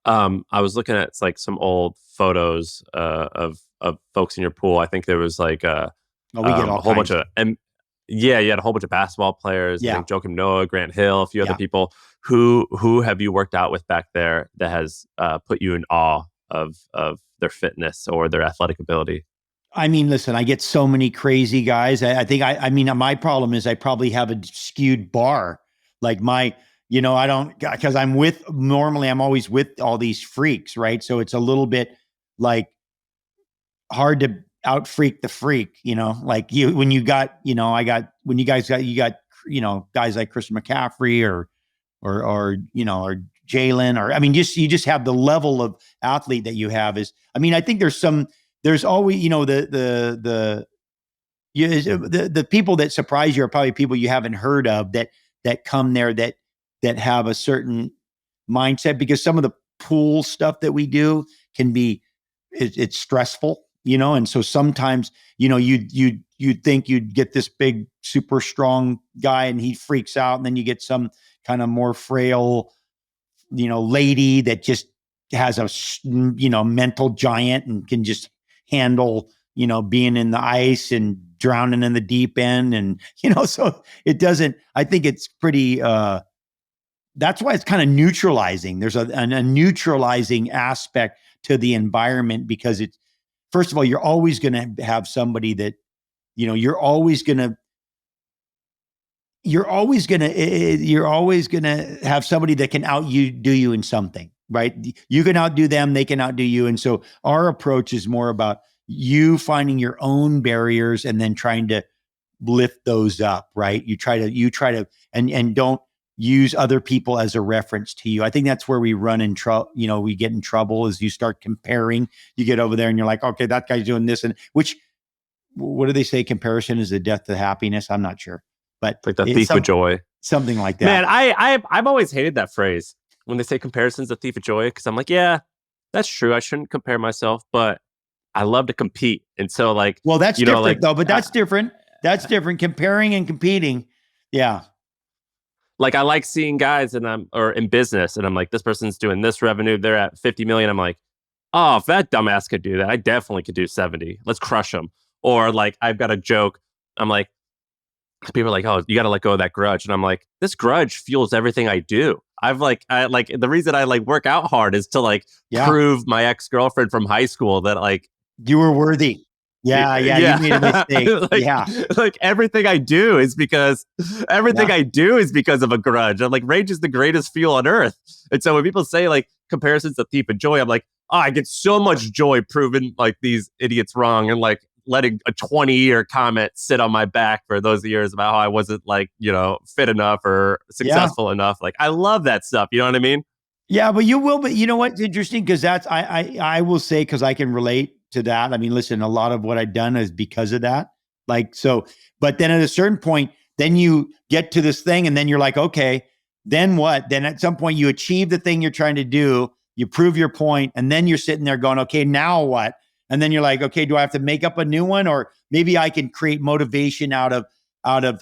I was looking at like some old photos of folks in your pool. I think there was like we get a whole bunch of, and you had a whole bunch of basketball players. Yeah. I think Joakim Noah, Grant Hill, a few other people. Who have you worked out with back there that has put you in awe of their fitness or their athletic ability? I mean, listen, I get so many crazy guys. I think my problem is I probably have a skewed bar. Like I don't, because normally I'm always with all these freaks, right? So it's a little bit like hard to out freak the freak, like when you guys got guys like Christian McCaffrey or Jalen, you just have the level of athlete that you have I think there's always, the people that surprise you are probably people you haven't heard of that come there that have a certain mindset, because some of the pool stuff that we do can be, it's stressful, and so sometimes, you'd think you'd get this big, super strong guy and he freaks out, and then you get some kind of more frail, lady that just has a, mental giant and can just handle, being in the ice and drowning in the deep end. And, so it doesn't, I think it's pretty, that's why it's kind of neutralizing. There's a neutralizing aspect to the environment, because it's, first of all, you're always going to have somebody that, you're always going to have somebody that can do you in something, right? You can outdo them, they can outdo you. And so our approach is more about you finding your own barriers and then trying to lift those up, right? You try to, and don't use other people as a reference to you. I think that's where we run in trouble. We get in trouble as you start comparing. You get over there and you're like, okay, that guy's doing this, and what do they say? Comparison is the death to happiness. I'm not sure, but like the thief of joy, something like that. Man, I've always hated that phrase when they say comparison's the thief of joy, because I'm like, yeah, that's true. I shouldn't compare myself, but I love to compete, and so like, well, that's different though. But that's different. That's different. Comparing and competing, yeah. Like I like seeing guys or in business, and I'm like, this person's doing this revenue, they're at 50 million. I'm like, oh, if that dumbass could do that, I definitely could do 70. Let's crush them. Or like, I've got a joke. I'm like, people are like, oh, you got to let go of that grudge. And I'm like, this grudge fuels everything I do. I the reason I like work out hard is to like prove my ex-girlfriend from high school that like you were worthy. Yeah. You made a mistake. Like everything I do is because I do is because of a grudge. I'm like, rage is the greatest fuel on earth. And so when people say like comparison's the thief of joy, I'm like, oh, I get so much joy proving like these idiots wrong and like letting a 20-year comment sit on my back for those years about how I wasn't like, fit enough or successful enough. Like I love that stuff. You know what I mean? Yeah, but you will. But you know what's interesting? Because that's I will say, because I can relate to that. I mean, listen, a lot of what I've done is because of that. Like so, but then at a certain point, then you get to this thing, and then you're like, okay, then what? Then at some point you achieve the thing you're trying to do, you prove your point, and then you're sitting there going, okay, now what? And then you're like, okay, do I have to make up a new one? Or maybe I can create motivation out of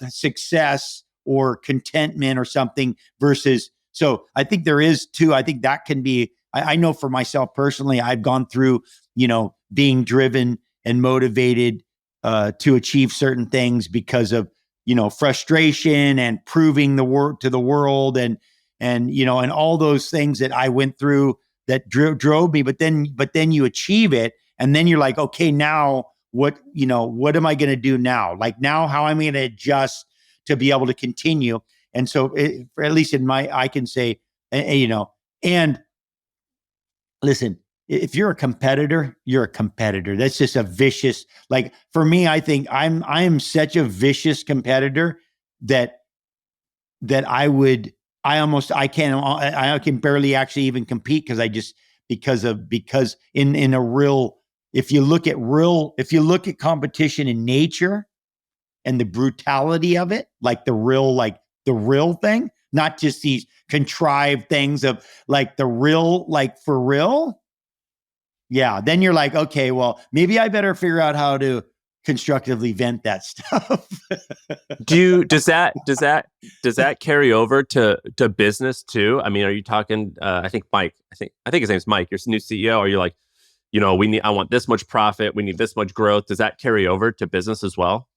success or contentment or something versus. So I think there is too. I think that can be, I know for myself personally, I've gone through, being driven and motivated to achieve certain things because of, frustration and proving the work to the world and all those things that I went through that drove me. But then you achieve it. And then you're like, okay, now what am I going to do now? Like now, how am I going to adjust to be able to continue? And so at least I can say, and listen, if you're a competitor, you're a competitor. That's just a vicious, like for me, I think I am such a vicious competitor that I can barely actually even compete because in a real, if you look at competition in nature and the brutality of it, like the real thing, not just these contrived things of like the real, like for real. Yeah. Then you're like, okay, well, maybe I better figure out how to constructively vent that stuff. Does that carry over to business too? I mean, are you talking, I think Mike, I think his name's Mike, your new CEO. Are you like, I want this much profit. We need this much growth. Does that carry over to business as well?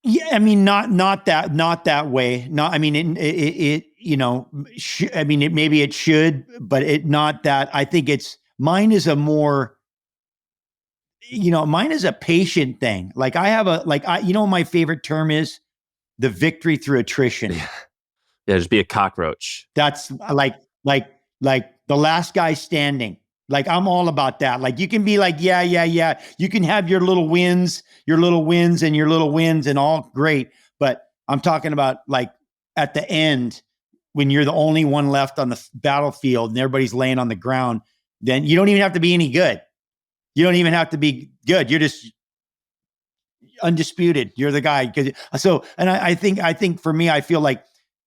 Yeah, I mean, not that way. Not, I mean, maybe it should, but it not that. I think mine is a more, mine is a patient thing. Like my favorite term is the victory through attrition. Yeah, just be a cockroach. That's like the last guy standing. Like I'm all about that. Like you can be like, yeah. You can have your little wins and all great. But I'm talking about like at the end when you're the only one left on the battlefield and everybody's laying on the ground, then you don't even have to be any good. You don't even have to be good. You're just undisputed. You're the guy. I think for me, I feel like,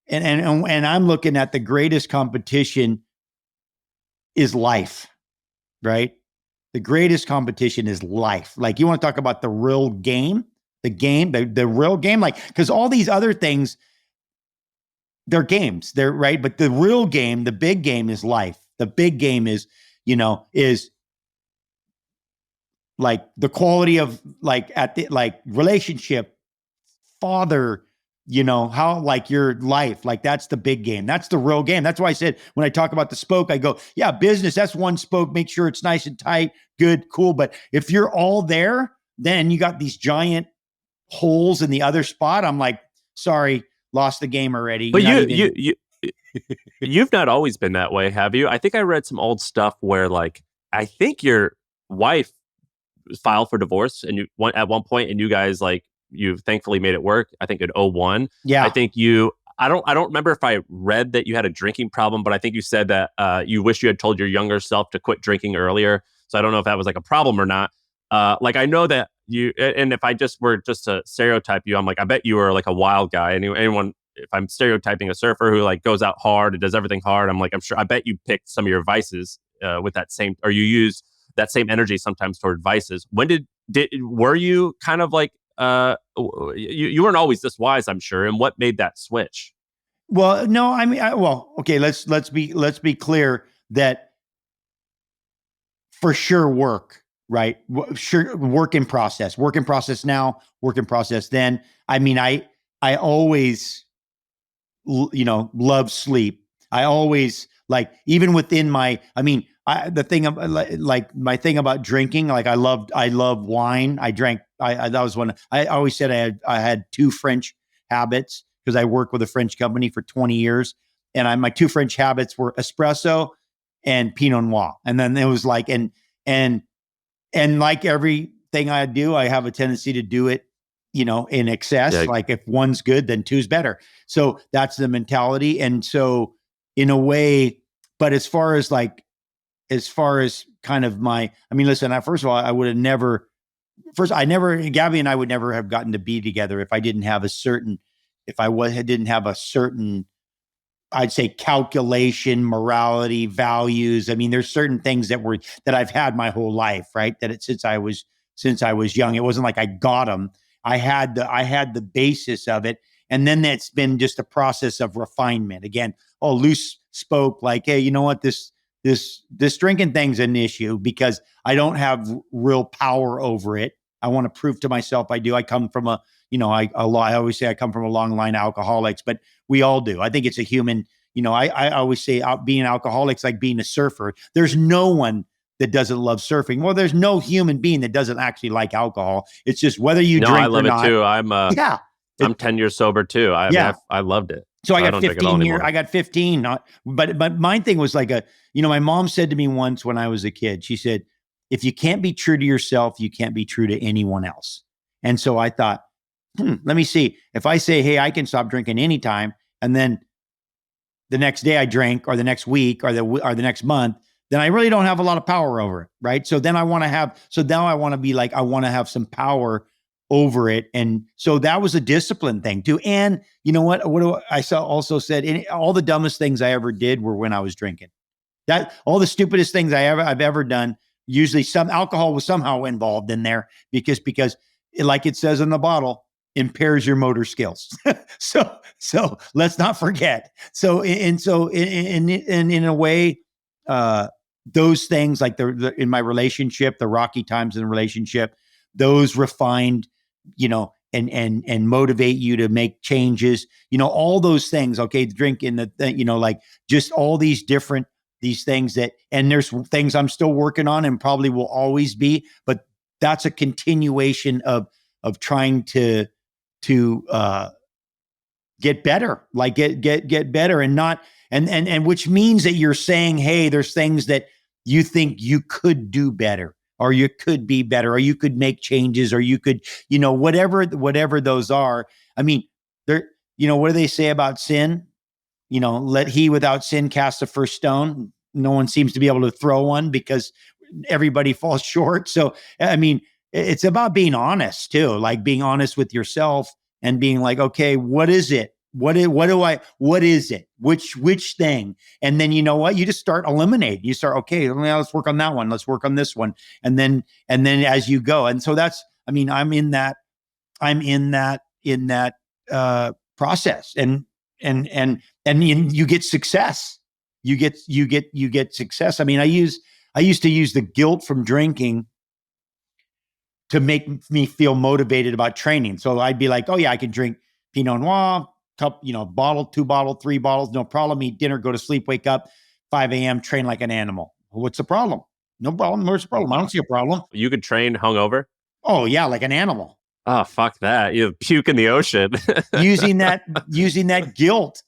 and I'm looking at the greatest competition is life. Right? The greatest competition is life. Like you want to talk about the real game, the real game, like, because all these other things, they're games, they're right. But the real game, the big game is life. The big game is like the quality of like at the like relationship, father, how like your life, like that's the big game. That's the real game. That's why I said when I talk about the spoke, I go, yeah, business, that's one spoke. Make sure it's nice and tight, good, cool. But if you're all there, then you got these giant holes in the other spot. I'm like, sorry, lost the game already. But you've not always been that way, have you? I think I read some old stuff where like, I think your wife filed for divorce and at one point and you guys like, you thankfully made it work. I think in 2001. Yeah. I think I don't remember if I read that you had a drinking problem, but I think you said that you wish you had told your younger self to quit drinking earlier. So I don't know if that was like a problem or not. Like I know that and if I just were just to stereotype you, I'm like, I bet you were like a wild guy. Anyone, if I'm stereotyping a surfer who like goes out hard and does everything hard, I bet you picked some of your vices with that same, or you use that same energy sometimes toward vices. When were you kind of like, you weren't always this wise, I'm sure. And what made that switch? Well, no, I mean, okay. Let's be clear that for sure work, right? Sure, work in process now, work in process then. I mean, I always, love sleep. I always like, even within the thing of like my thing about drinking, like I love wine. That was one. I always said I had two French habits because I worked with a French company for 20 years. And my two French habits were espresso and Pinot Noir. And then it was like, and like everything I do, I have a tendency to do it, in excess. Yeah. Like if one's good, then two's better. So that's the mentality. And so in a way, but as far as kind of listen, first of all, I would have never, Gabby and I would never have gotten to be together if I didn't have a certain I'd say calculation, morality, values. I mean, there's certain things that I've had my whole life, right? Since I was young. It wasn't like I got them. I had the basis of it. And then that's been just a process of refinement. Again, loose spoke like, hey, you know what? This drinking thing's an issue because I don't have real power over it. I want to prove to myself I do. I come from I always say I come from a long line of alcoholics, but we all do. I think it's a human, I always say being an alcoholic's like being a surfer. There's no one that doesn't love surfing. Well, there's no human being that doesn't actually like alcohol. It's just whether you drink I love or not. it too. I'm 10 years sober too. I loved it. So I got 15 years. I got 15. But my thing was like my mom said to me once when I was a kid, she said, if you can't be true to yourself, you can't be true to anyone else. And so I thought, let me see. If I say, hey, I can stop drinking anytime, and then the next day I drink, or the next week, or the next month, then I really don't have a lot of power over it, right? So then now I want to be like, I want to have some power over it. And so that was a discipline thing too. And you know what I also said, all the dumbest things I ever did were when I was drinking. That all the stupidest things I've ever done, usually some alcohol was somehow involved in there because like it says in the bottle, impairs your motor skills. so let's not forget. So in a way, those things like in my relationship, the rocky times in the relationship, those refined, and motivate you to make changes, all those things. Okay. The drink in like just all these things and there's things I'm still working on and probably will always be, but that's a continuation of trying to get better, like get better and not, and which means that you're saying, hey, there's things that you think you could do better, or you could be better, or you could make changes, or you could, whatever those are. I mean, what do they say about sin? Let he without sin cast the first stone. No one seems to be able to throw one because everybody falls short. So, I mean, it's about being honest too, like being honest with yourself and being like, okay, what is it? What is it? Which thing? And then, you know what? You just start eliminating. You start, okay, let's work on that one. Let's work on this one. And then as you go. And so I'm in that process and you get success. You get success. I mean, I used to use the guilt from drinking to make me feel motivated about training. So I'd be like, oh yeah, I can drink Pinot Noir, cup, bottle, 2 bottles, 3 bottles, no problem. Eat dinner, go to sleep, wake up, 5 a.m., train like an animal. What's the problem? No problem. Where's the problem? I don't see a problem. You could train hungover? Oh yeah, like an animal. Oh, fuck that. You puke in the ocean. using that guilt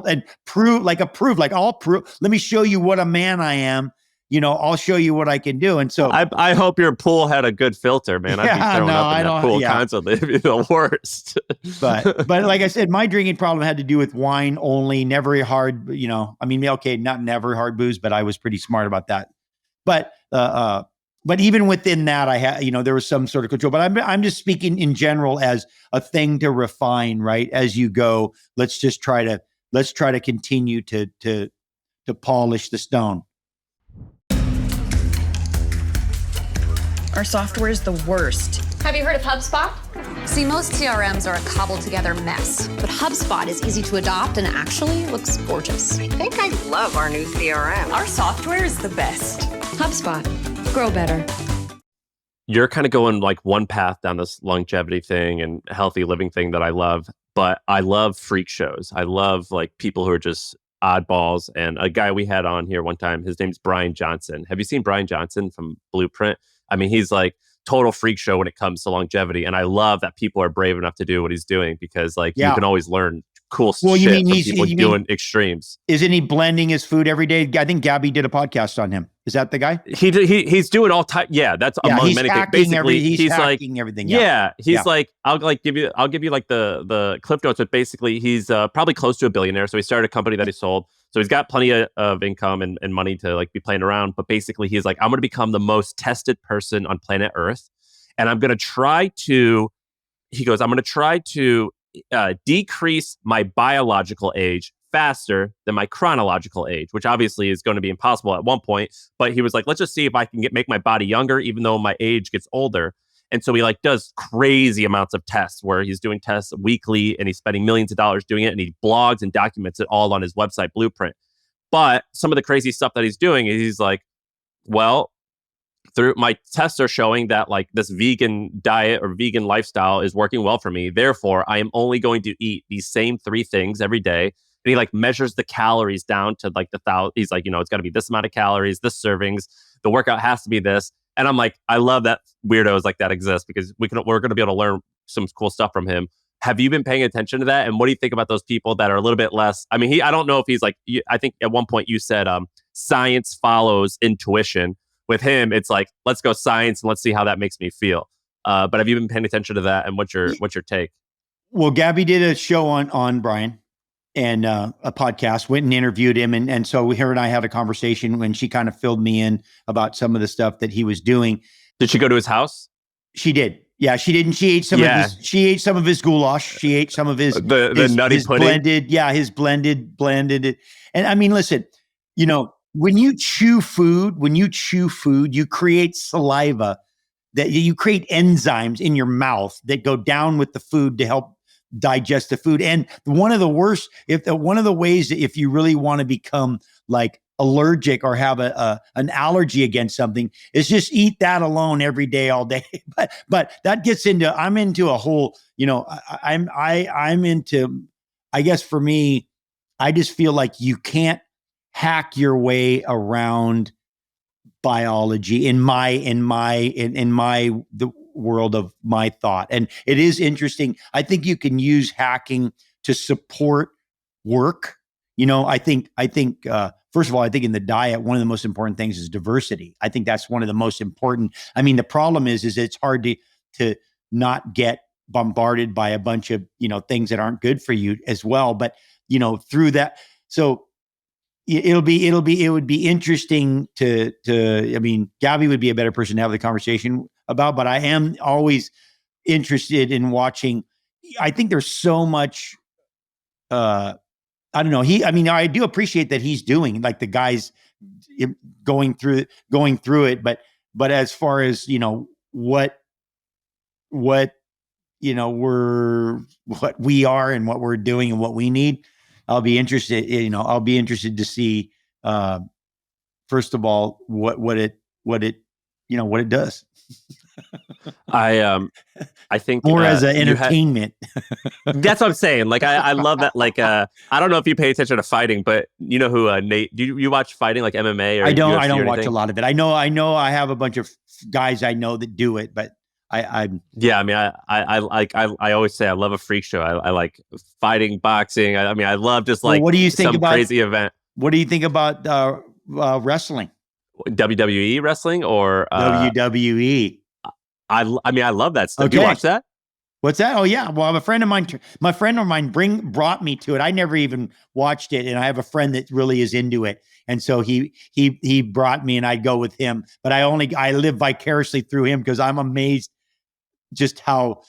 and prove, I'll prove, let me show you what a man I am. I'll show you what I can do. And so I hope your pool had a good filter, man. I'd be throwing up in that pool constantly. It'd be the worst. but like I said, my drinking problem had to do with wine only, never hard, not never hard booze, but I was pretty smart about that. But even within that, I had, there was some sort of control, but I'm just speaking in general as a thing to refine, right? As you go, let's try to continue to polish the stone. Our software is the worst. Have you heard of HubSpot? See, most CRMs are a cobbled together mess, but HubSpot is easy to adopt and actually looks gorgeous. I think I love our new CRM. Our software is the best. HubSpot. Grow better. You're kind of going like one path down this longevity thing and healthy living thing that I love, but I love freak shows. I love like people who are just oddballs. And a guy we had on here one time, his name's Bryan Johnson. Have you seen Bryan Johnson from Blueprint? I mean, he's like total freak show when it comes to longevity. And I love that people are brave enough to do what he's doing because you can always learn cool shit from people doing extremes. Isn't he blending his food every day? I think Gabby did a podcast on him. Is that the guy? He's doing all type. Yeah, that's among many things. Basically, he's hacking everything. He's like, I'll give you like the cliff notes, but basically he's probably close to a billionaire. So he started a company that he sold. So he's got plenty of income and money to like be playing around. But basically he's like, I'm going to become the most tested person on planet Earth. And I'm going to try to decrease my biological age faster than my chronological age, which obviously is going to be impossible at one point. But he was like, let's just see if I can make my body younger, even though my age gets older. And so he like does crazy amounts of tests where he's doing tests weekly and he's spending millions of dollars doing it. And he blogs and documents it all on his website, Blueprint. But some of the crazy stuff that he's doing is he's like, well, through my tests are showing that like this vegan diet or vegan lifestyle is working well for me. Therefore, I am only going to eat these same 3 things every day. And he like measures the calories down to like the thousand. He's like, it's got to be this amount of calories, this servings. The workout has to be this. And I'm like, I love that weirdos like that exist because we're going to be able to learn some cool stuff from him. Have you been paying attention to that? And what do you think about those people that are a little bit less? I mean, I don't know if he's like, I think at one point you said science follows intuition. With him, it's like, let's go science and let's see how that makes me feel. But have you been paying attention to that? And what's your take? Well, Gabby did a show on Bryan and a podcast, went and interviewed him. And so her and I had a conversation when she kind of filled me in about some of the stuff that he was doing. Did she go to his house? She did. Yeah, she did. And she ate some of his goulash. She ate some of his the nutty his pudding. His blended it. And I mean, listen, when you chew food, you create saliva, that you create enzymes in your mouth that go down with the food to help digest the food. And one of the ways that if you really want to become like allergic or have an allergy against something is just eat that alone every day, all day. But that gets into, I'm into a whole, I'm into, I guess for me, I just feel like you can't hack your way around biology in the world of my thought. And it is interesting. I think you can use hacking to support work. I think first of all, I think in the diet, one of the most important things is diversity. I think that's one of the most important. I mean, the problem is it's hard to not get bombarded by a bunch of, things that aren't good for you as well. But, through that, so it would be interesting to I mean, Gabby would be a better person to have the conversation about, but I am always interested in watching. I think there's so much, I don't know. I do appreciate that he's doing, like, the guys going through it, but as far as, what we are and what we're doing and what we need, I'll be interested to see, first of all, what it does. I think more as an entertainment. That's what I'm saying. Like, I love that. Like, I don't know if you pay attention to fighting, but you know who Nate? Do you watch fighting, like MMA or? I don't. UFC I don't or watch anything? a lot of it. I know. I have a bunch of guys I know that do it, but Yeah, I mean, I always say I love a freak show. I like fighting, boxing. I love just like, what do you think some about crazy event? What do you think about wrestling? WWE wrestling or WWE? I love that stuff. Okay. Do you watch that? What's that? Oh yeah. Well, a friend of mine brought me to it. I never even watched it, and I have a friend that really is into it, and so he brought me, and I go with him. But I live vicariously through him because I'm amazed just how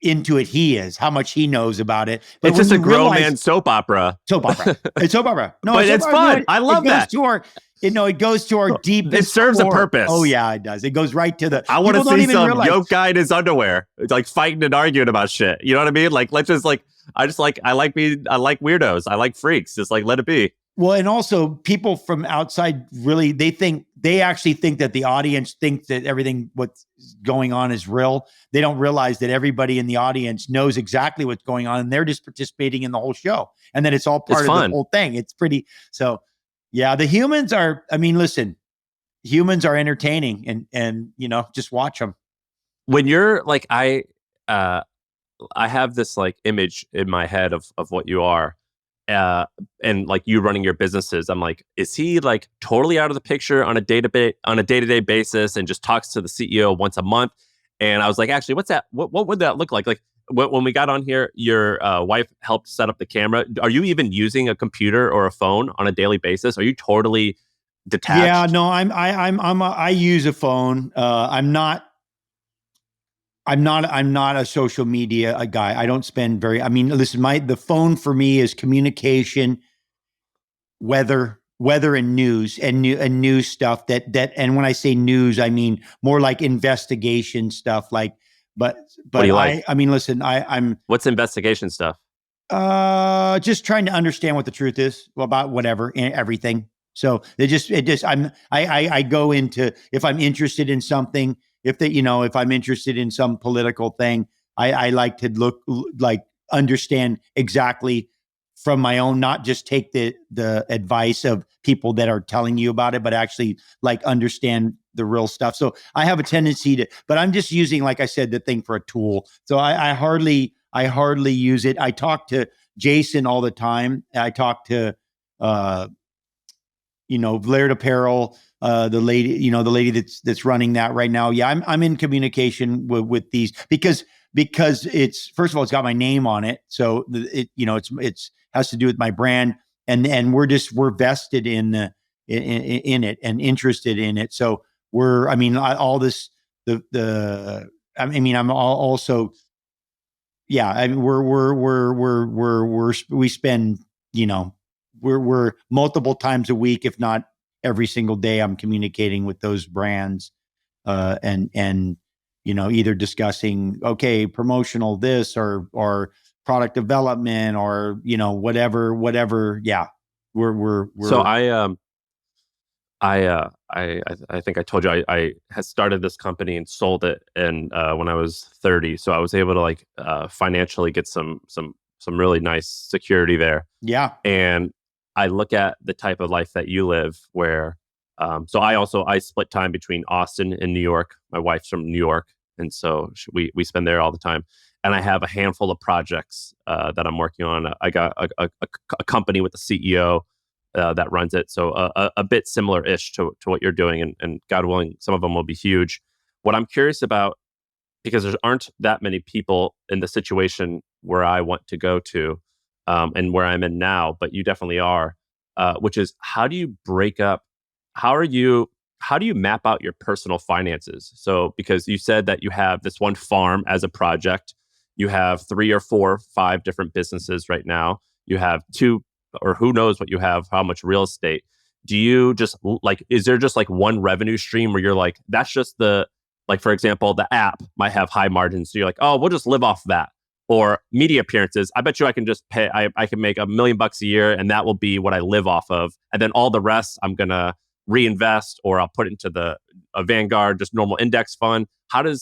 into it he is, how much he knows about it. But It's just a grown man soap opera. Soap opera. It's soap opera. No, but it's fun. No, I love that. It goes to our deepest. It serves a purpose. Oh yeah, it does. It goes right to the. I want to see some realize. yoke guy in his underwear, like fighting and arguing about shit. You know what I mean? Like, let's just like, I like weirdos. I like freaks. Just like, let it be. Well, and also people from outside really, they actually think that the audience thinks that everything what's going on is real. They don't realize that everybody in the audience knows exactly what's going on, and they're just participating in the whole show, and that it's all part of the whole thing. It's pretty. So, yeah, the humans are. I mean, listen, humans are entertaining, and just watch them. When you're like, I have this like image in my head of what you are. And like you running your businesses, I'm like, is he like totally out of the picture on a day-to-day basis and just talks to the CEO once a month? And I was like, actually, what's that? What would that look like? Like when we got on here, your wife helped set up the camera. Are you even using a computer or a phone on a daily basis? Are you totally detached? Yeah, no, I use a phone. I'm not. I'm not a social media guy. I don't spend I mean, listen, the phone for me is communication, weather and news and news stuff and when I say news, I mean more like investigation stuff, like, but What do you like? I mean, listen, I'm What's investigation stuff? just trying to understand what the truth is about whatever and everything. So I go into, if I'm interested in something, if I'm interested in some political thing, I like to understand exactly from my own, not just take the advice of people that are telling you about it, but actually like understand the real stuff. So I have a tendency but I'm just using, like I said, the thing for a tool. So I hardly use it. I talk to Jason all the time. I talk to, Laird Apparel, the lady that's running that right now. Yeah, I'm in communication with these because it's, first of all, it's got my name on it, so it's has to do with my brand, and we're vested in it and interested in it. So all this I'm also, yeah, I mean, we spend, we're multiple times a week, if not every single day, I'm communicating with those brands, and either discussing, okay, promotional this or product development or whatever. Yeah, we're So I think I told you I had started this company and sold it, and when I was 30, so I was able to financially get some really nice security there. yeah. And I look at the type of life that you live, where so I split time between Austin and New York. My wife's from New York, and so we spend there all the time. And I have a handful of projects that I'm working on. I got a company with the CEO that runs it. So a bit similar-ish to what you're doing, and God willing, some of them will be huge. What I'm curious about, because there aren't that many people in the situation where I want to go to, and where I'm in now, but you definitely are, which is, how do you break up? How do you map out your personal finances? So, because you said that you have this one farm as a project, you have 3 or 4, 5 different businesses right now. You have 2, or who knows what you have, how much real estate. Do you just is there just like one revenue stream where you're like, that's just like, for example, the app might have high margins. So you're like, oh, we'll just live off that. Or media appearances, I bet you I can just pay, I can make $1 million a year, and that will be what I live off of. And then all the rest I'm going to reinvest, or I'll put into a Vanguard, just normal index fund. How do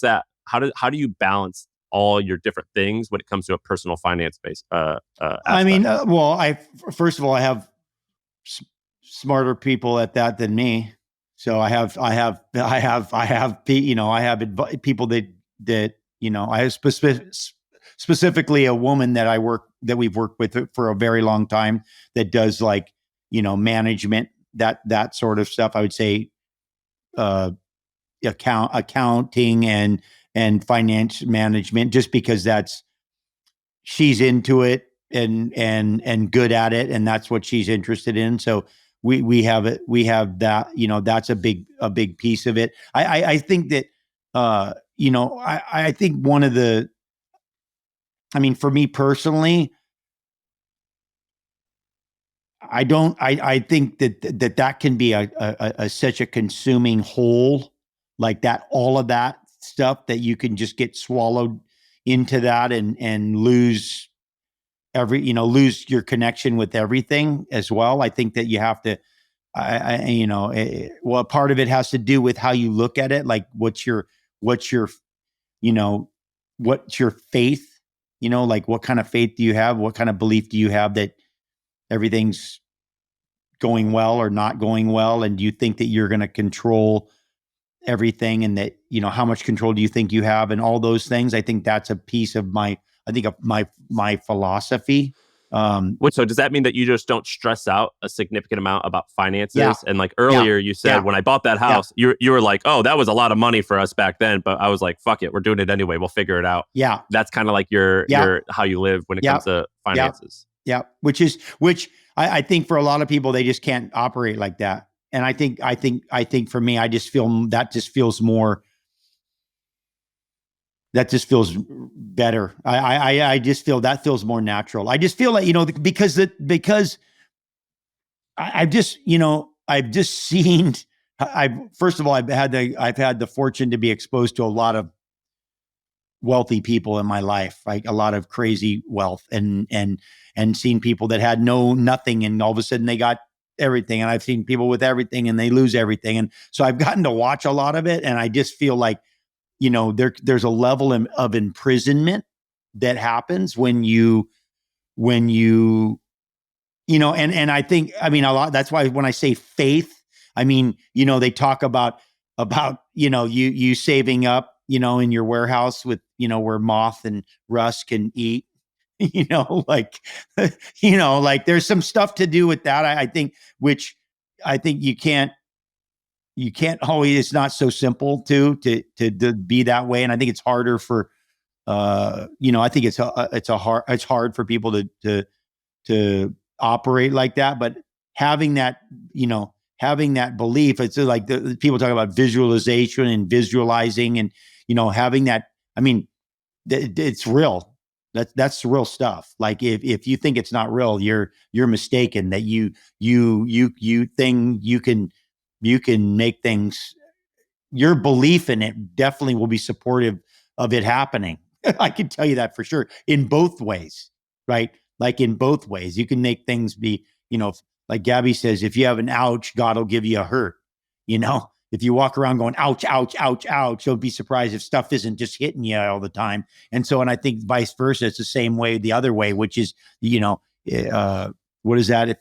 you balance all your different things when it comes to a personal finance based aspect? I mean, first of all, I have smarter people at that than me. So I have people that I have specifically a woman that we've worked with for a very long time that does management, that sort of stuff. I would say accounting and finance management, just because she's into it and good at it, and that's what she's interested in. So we have that, that's a big piece of it. I think that I think one of the, I mean, for me personally, I think that can be a such a consuming whole, like that, all of that stuff, that you can just get swallowed into that and lose lose your connection with everything as well. I think that you have to, well, part of it has to do with how you look at it. Like, what's your faith? Like, what kind of faith do you have? What kind of belief do you have that everything's going well or not going well? And do you think that you're going to control everything, and that, how much control do you think you have, and all those things? I think that's a piece of my philosophy. So does that mean that you just don't stress out a significant amount about finances? Yeah. And like earlier, you said, Yeah. when I bought that house, you were like, oh, that was a lot of money for us back then. But I was like, fuck it, we're doing it anyway. We'll figure it out. Yeah. That's kind of like your how you live when it comes to finances. Yeah. Which I think for a lot of people, they just can't operate like that. And I think for me, I just feel that just feels more that just feels better. I just feel that feels more natural. I just feel like, because I've just, I've just seen, first of all, I've had the fortune to be exposed to a lot of wealthy people in my life, like a lot of crazy wealth, and seen people that had nothing, and all of a sudden they got everything. And I've seen people with everything and they lose everything. And so I've gotten to watch a lot of it. And I just feel like, there's a level of imprisonment that happens when you, and I think, a lot, that's why when I say faith, they talk about, you saving up, in your warehouse with, where moth and rust can eat, like, like there's some stuff to do with that. I think, which I think you can't always, it's not so simple to be that way. And I think it's harder for, I think it's hard for people to operate like that, but having that belief, it's like the people talk about visualization and visualizing and, having that, it's real. That's real stuff. Like if you think it's not real, you're mistaken. That you think you can make things. Your belief in it definitely will be supportive of it happening. I can tell you that for sure. In both ways, right? Like in both ways, you can make things be. Like Gabby says, if you have an ouch, God will give you a hurt. If you walk around going ouch, ouch, ouch, ouch, don't be surprised if stuff isn't just hitting you all the time. And I think vice versa, it's the same way, the other way, which is, what is that? If,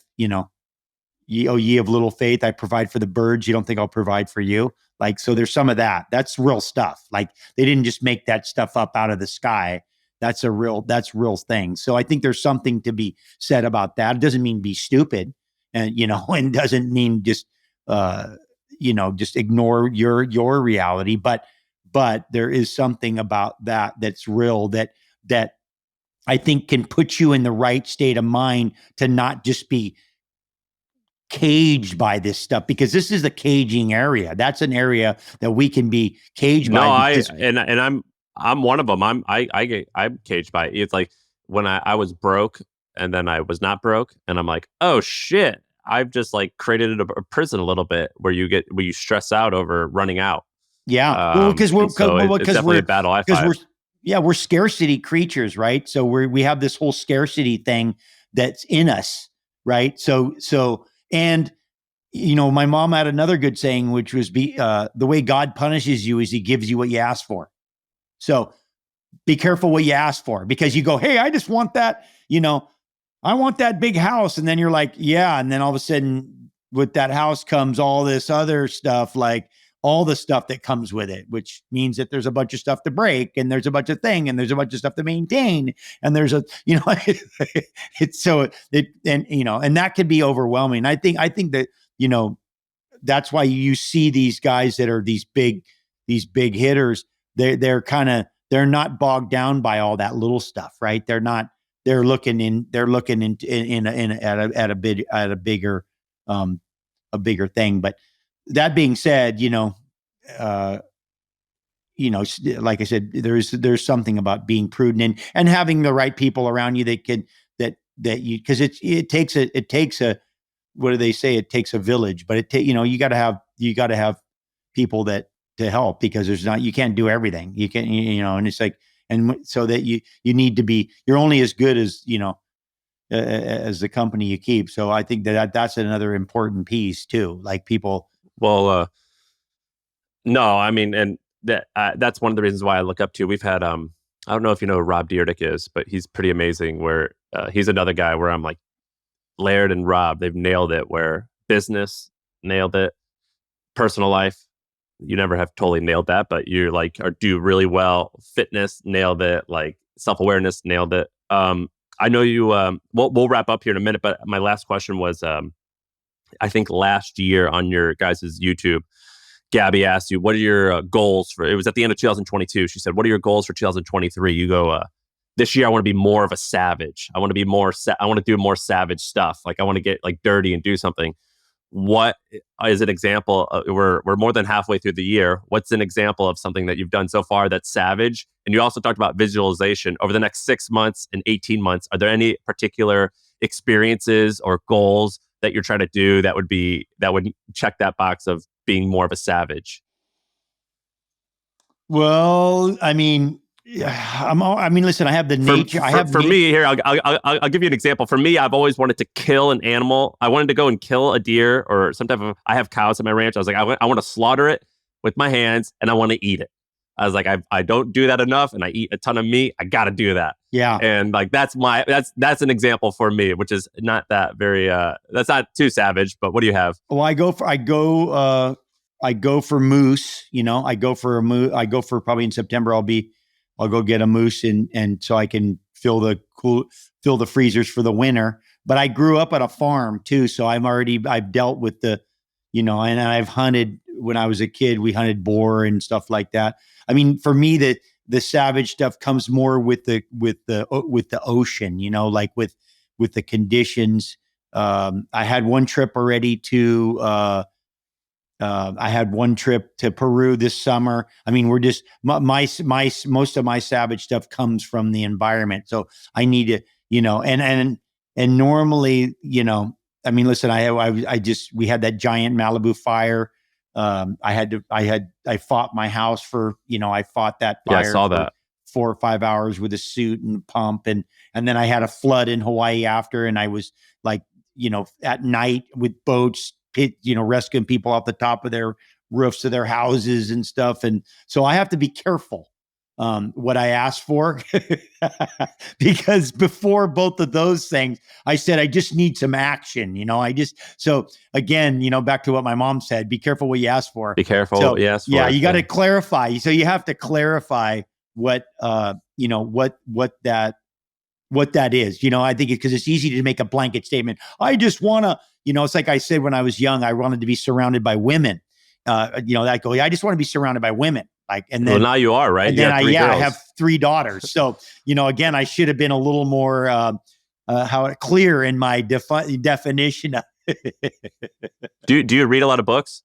ye of little faith, I provide for the birds. You don't think I'll provide for you? Like, so there's some of that. That's real stuff. Like they didn't just make that stuff up out of the sky. That's real thing. So I think there's something to be said about that. It doesn't mean be stupid, and, and doesn't mean just, just ignore your reality. But there is something about that's real that I think can put you in the right state of mind to not just be caged by this stuff, because this is the caging area. That's an area that we can be caged by. I'm one of them. I'm caged by it. It's like when I was broke and then I was not broke, and I'm like, oh shit, I've just like created a prison a little bit where you stress out over running out. Yeah, because it's definitely a battle I fight. We're scarcity creatures, right? So we have this whole scarcity thing that's in us, right? So and my mom had another good saying, which was the way God punishes you is he gives you what you ask for. So be careful what you ask for, because you go, hey, I just want that, I want that big house. And then you're like, yeah. And then all of a sudden with that house comes all this other stuff, like all the stuff that comes with it, which means that there's a bunch of stuff to break, and there's a bunch of thing, and there's a bunch of stuff to maintain. And there's and that can be overwhelming. I think that, that's why you see these guys that are these big hitters. They're not bogged down by all that little stuff, right? They're looking at a bigger thing. But that being said, like I said, there's something about being prudent and having the right people around you that you, because it takes a what do they say? It takes a village, but you got to have people to help, because you can't do everything. You can, and it's like, and so that you need to be, you're only as good as, as the company you keep. So I think that's another important piece too. Like people. Well, no, and that's one of the reasons why I look up to. We've had, I don't know if you know who Rob Dyrdek is, but he's pretty amazing. Where he's another guy where I'm like, Laird and Rob, they've nailed it. Where business nailed it, personal life, you never have totally nailed that, but you're like, or do really well. Fitness nailed it. Like self-awareness nailed it. I know you. We'll wrap up here in a minute, but my last question was, I think last year on your guys' YouTube, Gabby asked you, what are your goals for, it was at the end of 2022. She said, what are your goals for 2023? You go, this year I want to be more of a savage. I want to be more, I want to do more savage stuff. Like I want to get like dirty and do something. what is an example? We're more than halfway through the year. What's an example of something that you've done so far that's savage? And you also talked about visualization. Over the next 6 months and 18 months, are there any particular experiences or goals that you're trying to do that would check that box of being more of a savage? Well, I mean, listen, I have the nature. For me here, I'll give you an example. For me, I've always wanted to kill an animal. I wanted to go and kill a deer or some type of. I have cows in my ranch. I was like, I want to slaughter it with my hands and I want to eat it. I was like, I don't do that enough, and I eat a ton of meat. I got to do that. Yeah, and like that's an example for me, which is not that very. That's not too savage. But what do you have? Well, I go for moose. I go for a moose. I go for probably in September. I'll go get a moose and so I can fill the freezers for the winter. But I grew up at a farm too, so I've dealt with and I've hunted when I was a kid. We hunted boar and stuff like that. I mean, for me, the savage stuff comes more with the ocean. Like with the conditions. I had one trip already to. I had one trip to Peru this summer. I mean, we're just most of my savage stuff comes from the environment. So I need to, and normally, I mean, listen, we had that giant Malibu fire. I fought my house for, I fought that fire. Yeah, I saw that. 4 or 5 hours with a suit and pump. And then I had a flood in Hawaii after, and I was like, at night with boats, rescuing people off the top of their roofs of their houses and stuff. And so I have to be careful what I ask for because before both of those things, I said, I just need some action. So again, back to what my mom said, be careful what you ask for. Be careful what you ask for. Yeah, you got to clarify. So you have to clarify what that is. I think because it's easy to make a blanket statement. I just want to, it's like I said when I was young, I wanted to be surrounded by women. I just want to be surrounded by women. And then now you are, right? And then I have 3 daughters. So, again, I should have been a little more clear in my definition. Do you read a lot of books?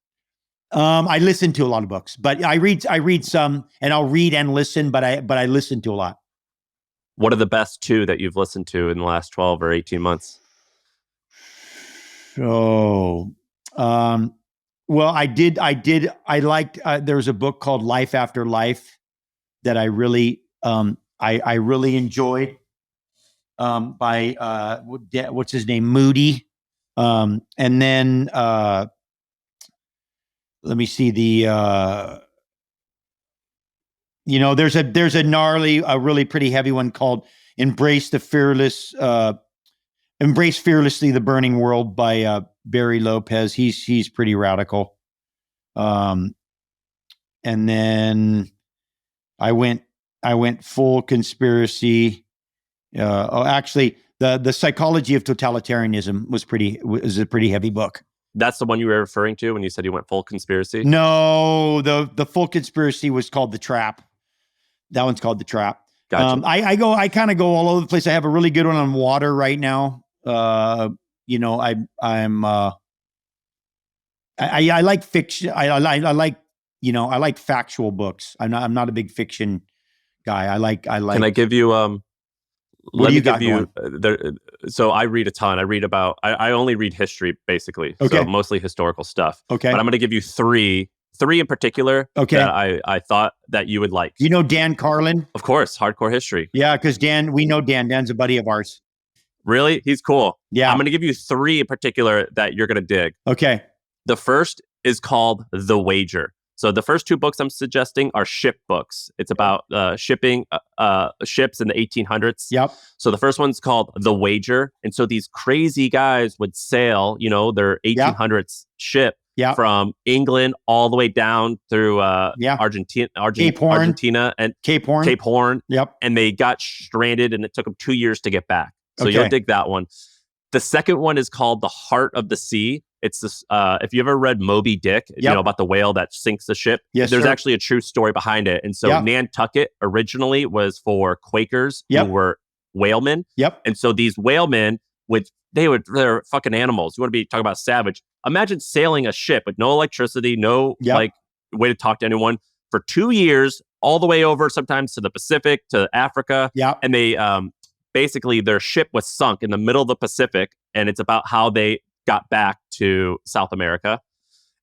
I listen to a lot of books, but I read some, and I'll read and listen, but I listen to a lot. What are the best 2 that you've listened to in the last 12 or 18 months? Oh, well, I liked, there was a book called Life After Life that I really enjoyed, by, what's his name? Moody. And then, let me see there's a really pretty heavy one called Embrace Fearlessly the Burning World by Barry Lopez. He's pretty radical. And then I went full conspiracy. Actually, the Psychology of Totalitarianism was a pretty heavy book. That's the one you were referring to when you said you went full conspiracy? No, the full conspiracy was called The Trap. That one's called The Trap. Gotcha. I kind of go all over the place. I have a really good one on water right now. I like fiction. I like factual books. I'm not a big fiction guy. I like. Can I give you What do you got going? So I read a ton. I only read history basically. Okay. So mostly historical stuff. Okay. But I'm going to give you three in particular. Okay. That I thought that you would like. You know Dan Carlin? Of course, hardcore history. Yeah, because we know Dan. Dan's a buddy of ours. Really? He's cool. Yeah. I'm going to give you 3 in particular that you're going to dig. Okay. The first is called The Wager. So the first 2 books I'm suggesting are ship books. It's about shipping ships in the 1800s. Yep. So the first one's called The Wager. And so these crazy guys would sail, their 1800s ship from England all the way down through Argentina and Cape Horn. Yep. And they got stranded and it took them 2 years to get back. So you'll dig that one. The second one is called The Heart of the Sea. It's this. If you ever read Moby Dick, about the whale that sinks the ship. Yes, there's sir. actually a true story behind it. And so Nantucket originally was for Quakers who were whalemen. Yep. And so these whalemen would they're fucking animals. You want to be talking about savage. Imagine sailing a ship with no electricity, no like way to talk to anyone for 2 years, all the way over sometimes to the Pacific, to Africa. Yeah. And they basically their ship was sunk in the middle of the Pacific, and it's about how they got back to South America.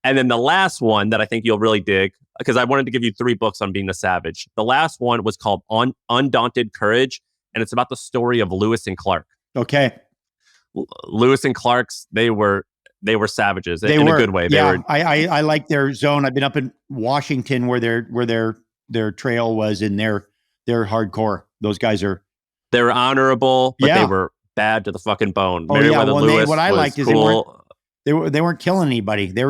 And then the last one that I think you'll really dig, because I wanted to give you 3 books on being a savage. The last one was called Undaunted Courage, and it's about the story of Lewis and Clark. Okay. Lewis and Clark's, they were savages They in were, a good way. Yeah. They were, I like their zone. I've been up in Washington where their trail was, and they're hardcore. Those guys are. They were honorable, but they were bad to the fucking bone. Oh yeah. Well, Lewis what I liked is cool. they weren't killing anybody. They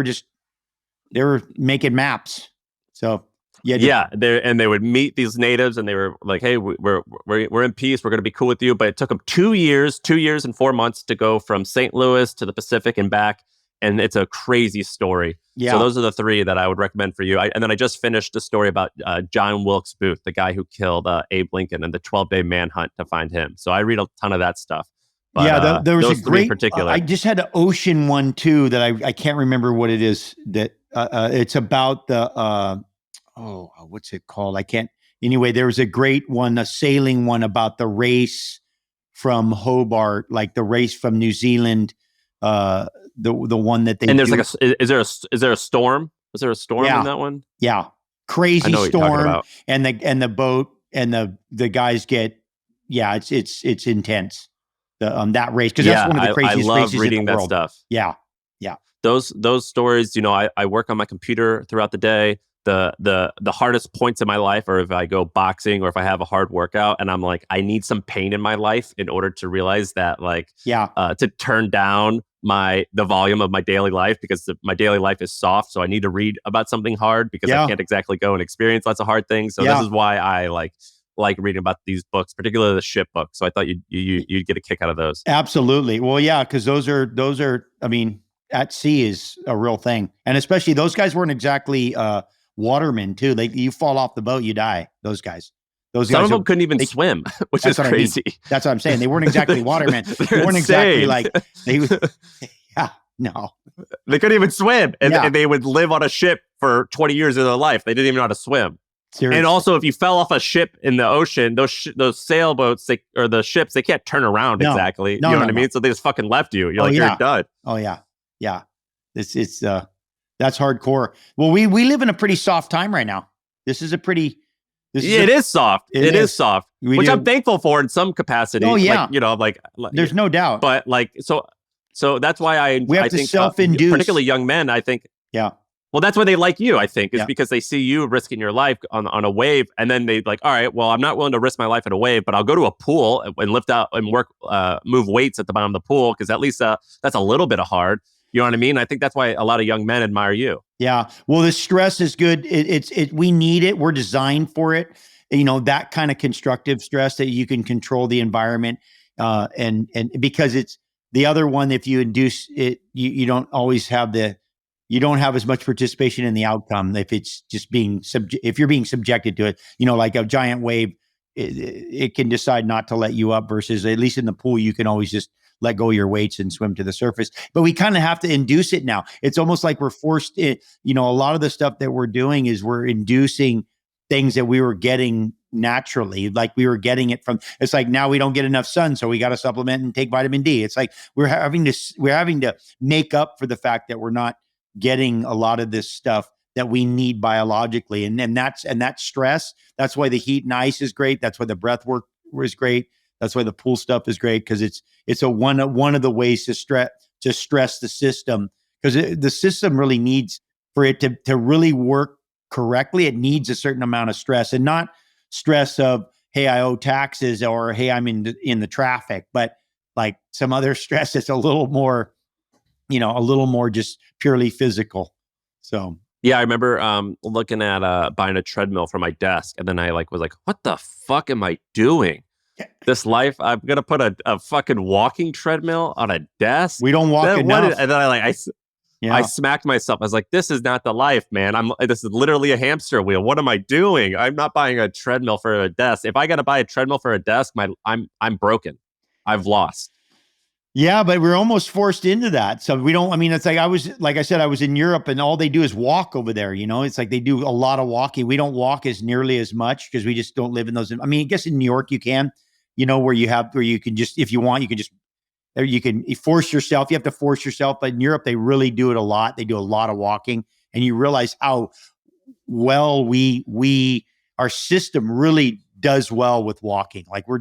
were making maps. So yeah. They would meet these natives, and they were like, "Hey, we're in peace. We're going to be cool with you." But it took them 2 years and 4 months to go from St. Louis to the Pacific and back, and it's a crazy story. Yeah. So those are the 3 that I would recommend for you. And then I just finished a story about John Wilkes Booth, the guy who killed Abe Lincoln, and the 12-day manhunt to find him. So I read a ton of that stuff. But, there was those a 3 great. in particular. I just had an ocean one too that I can't remember what it is. That it's about the what's it called? I can't. Anyway, there was a great one, a sailing one about the race from Hobart, like the race from New Zealand. The one that they and there's do. like is there a storm? Was there a storm in that one? Yeah, crazy storm, and the boat and the guys get. Yeah, it's intense. That race, because that's one of the craziest races in the world. Stuff. Yeah. Those stories, I work on my computer throughout the day. The hardest points in my life are if I go boxing or if I have a hard workout, and I'm like, I need some pain in my life in order to realize that, to turn down the volume of my daily life, because my daily life is soft. So I need to read about something hard, because I can't exactly go and experience lots of hard things. So this is why I like reading about these books, particularly the ship books. So I thought you'd get a kick out of those. Absolutely. Well, yeah, because those are. I mean, at sea is a real thing, and especially those guys weren't exactly watermen too. You fall off the boat, you die. Those guys. Some of them couldn't even swim, which is crazy. I mean. That's what I'm saying. They weren't exactly watermen. They weren't exactly like they. Yeah, no. They couldn't even swim, and they would live on a ship for 20 years of their life. They didn't even know how to swim. Seriously. And also, if you fell off a ship in the ocean, those sailboats or the ships, they can't turn around exactly. You know what I mean? So they just fucking left you. You're you're done. Oh yeah, yeah. It's that's hardcore. Well, we live in a pretty soft time right now. This is a pretty. It is soft. It is soft, which I'm thankful for in some capacity. Oh yeah, there's no doubt. But so that's why we have to think self-induce, particularly young men. I think. Yeah. Well, that's why they like you, I think, is because they see you risking your life on a wave, and then they all right, well, I'm not willing to risk my life at a wave, but I'll go to a pool and lift out and move weights at the bottom of the pool, because at least that's a little bit of hard. You know what I mean? I think that's why a lot of young men admire you. Yeah. Well, the stress is good. We need it. We're designed for it. That kind of constructive stress that you can control the environment, and because it's the other one. If you induce it, you don't always have you don't have as much participation in the outcome if it's just if you're being subjected to it, like a giant wave, it can decide not to let you up, versus at least in the pool, you can always just let go of your weights and swim to the surface. But we kind of have to induce it now. It's almost like we're forced in, a lot of the stuff that we're doing is we're inducing things that we were getting naturally, like we were getting it from, it's like now we don't get enough sun, so we got to supplement and take vitamin D. It's like we're having to make up for the fact that we're not getting a lot of this stuff that we need biologically, and that stress. That's why the heat and ice is great. That's why the breath work is great. That's why the pool stuff is great, because it's one of the ways to stress the system, because the system really needs, for it to really work correctly, it needs a certain amount of stress, and not stress of, hey, I owe taxes, or hey, I'm in the traffic, but like some other stress that's a little more just purely physical. So yeah, I remember looking at buying a treadmill for my desk, and then I was like, what the fuck am I doing? This life, I'm gonna put a fucking walking treadmill on a desk. We don't walk enough. And then I smacked myself. I was like, this is not the life, man. This is literally a hamster wheel. What am I doing? I'm not buying a treadmill for a desk. If I got to buy a treadmill for a desk, I'm broken. I've lost. Yeah, but we're almost forced into that. So we don't, I mean, it's like like I said, I was in Europe and all they do is walk over there. It's like they do a lot of walking. We don't walk as nearly as much because we just don't live in those. I mean, I guess in New York you can, where you can just, if you want, you can just, you can force yourself. You have to force yourself. But in Europe, they really do it a lot. They do a lot of walking. And you realize how well our system really does well with walking. Like we're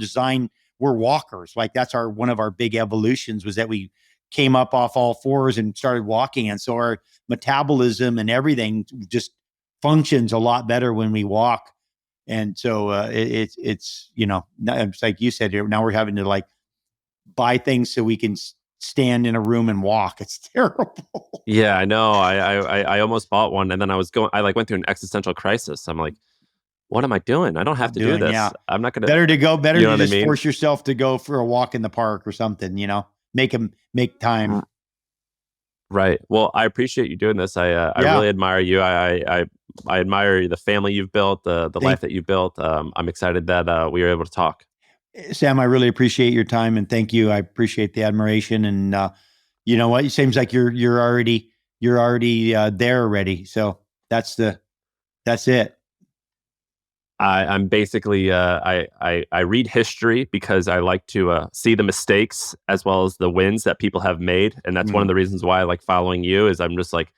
walkers. Like that's one of our big evolutions was that we came up off all fours and started walking. And so our metabolism and everything just functions a lot better when we walk. And so it's it's like you said, now we're having to like buy things so we can stand in a room and walk. It's terrible. Yeah, I know. I almost bought one, and then I like went through an existential crisis. I'm like, what am I doing? I don't have to do this. Yeah. I'm not going to. Better to You know just what I mean? force yourself to go for a walk in the park or something, make time. Right. Well, I appreciate you doing this. I really admire you. I admire the family you've built, the life that you've built. I'm excited that we were able to talk. Sam, I really appreciate your time and thank you. I appreciate the admiration, and you know what? It seems like you're already there already. So that's it. I'm basically I read history because I like to see the mistakes as well as the wins that people have made, and that's one of the reasons why I like following you. Is I'm just like,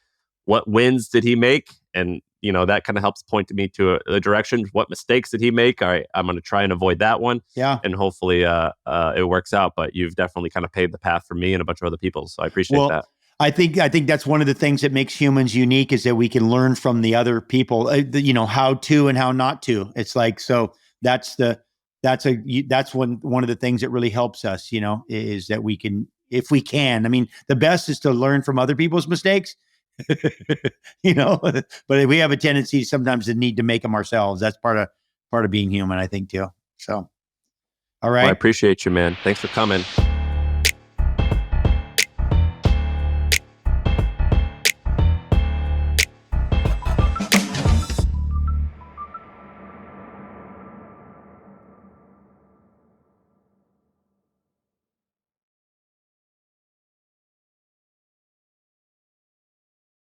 what wins did he make? And that kind of helps point me to a direction. What mistakes did he make? I'm going to try and avoid that one. Yeah, and hopefully it works out. But you've definitely kind of paved the path for me and a bunch of other people, so I appreciate that. I think that's one of the things that makes humans unique is that we can learn from the other people, how to and how not to. It's like, so that's one of the things that really helps us, is that we can, if we can, I mean, the best is to learn from other people's mistakes, but we have a tendency sometimes to need to make them ourselves. That's part of being human, I think too. So, all right. Well, I appreciate you, man. Thanks for coming.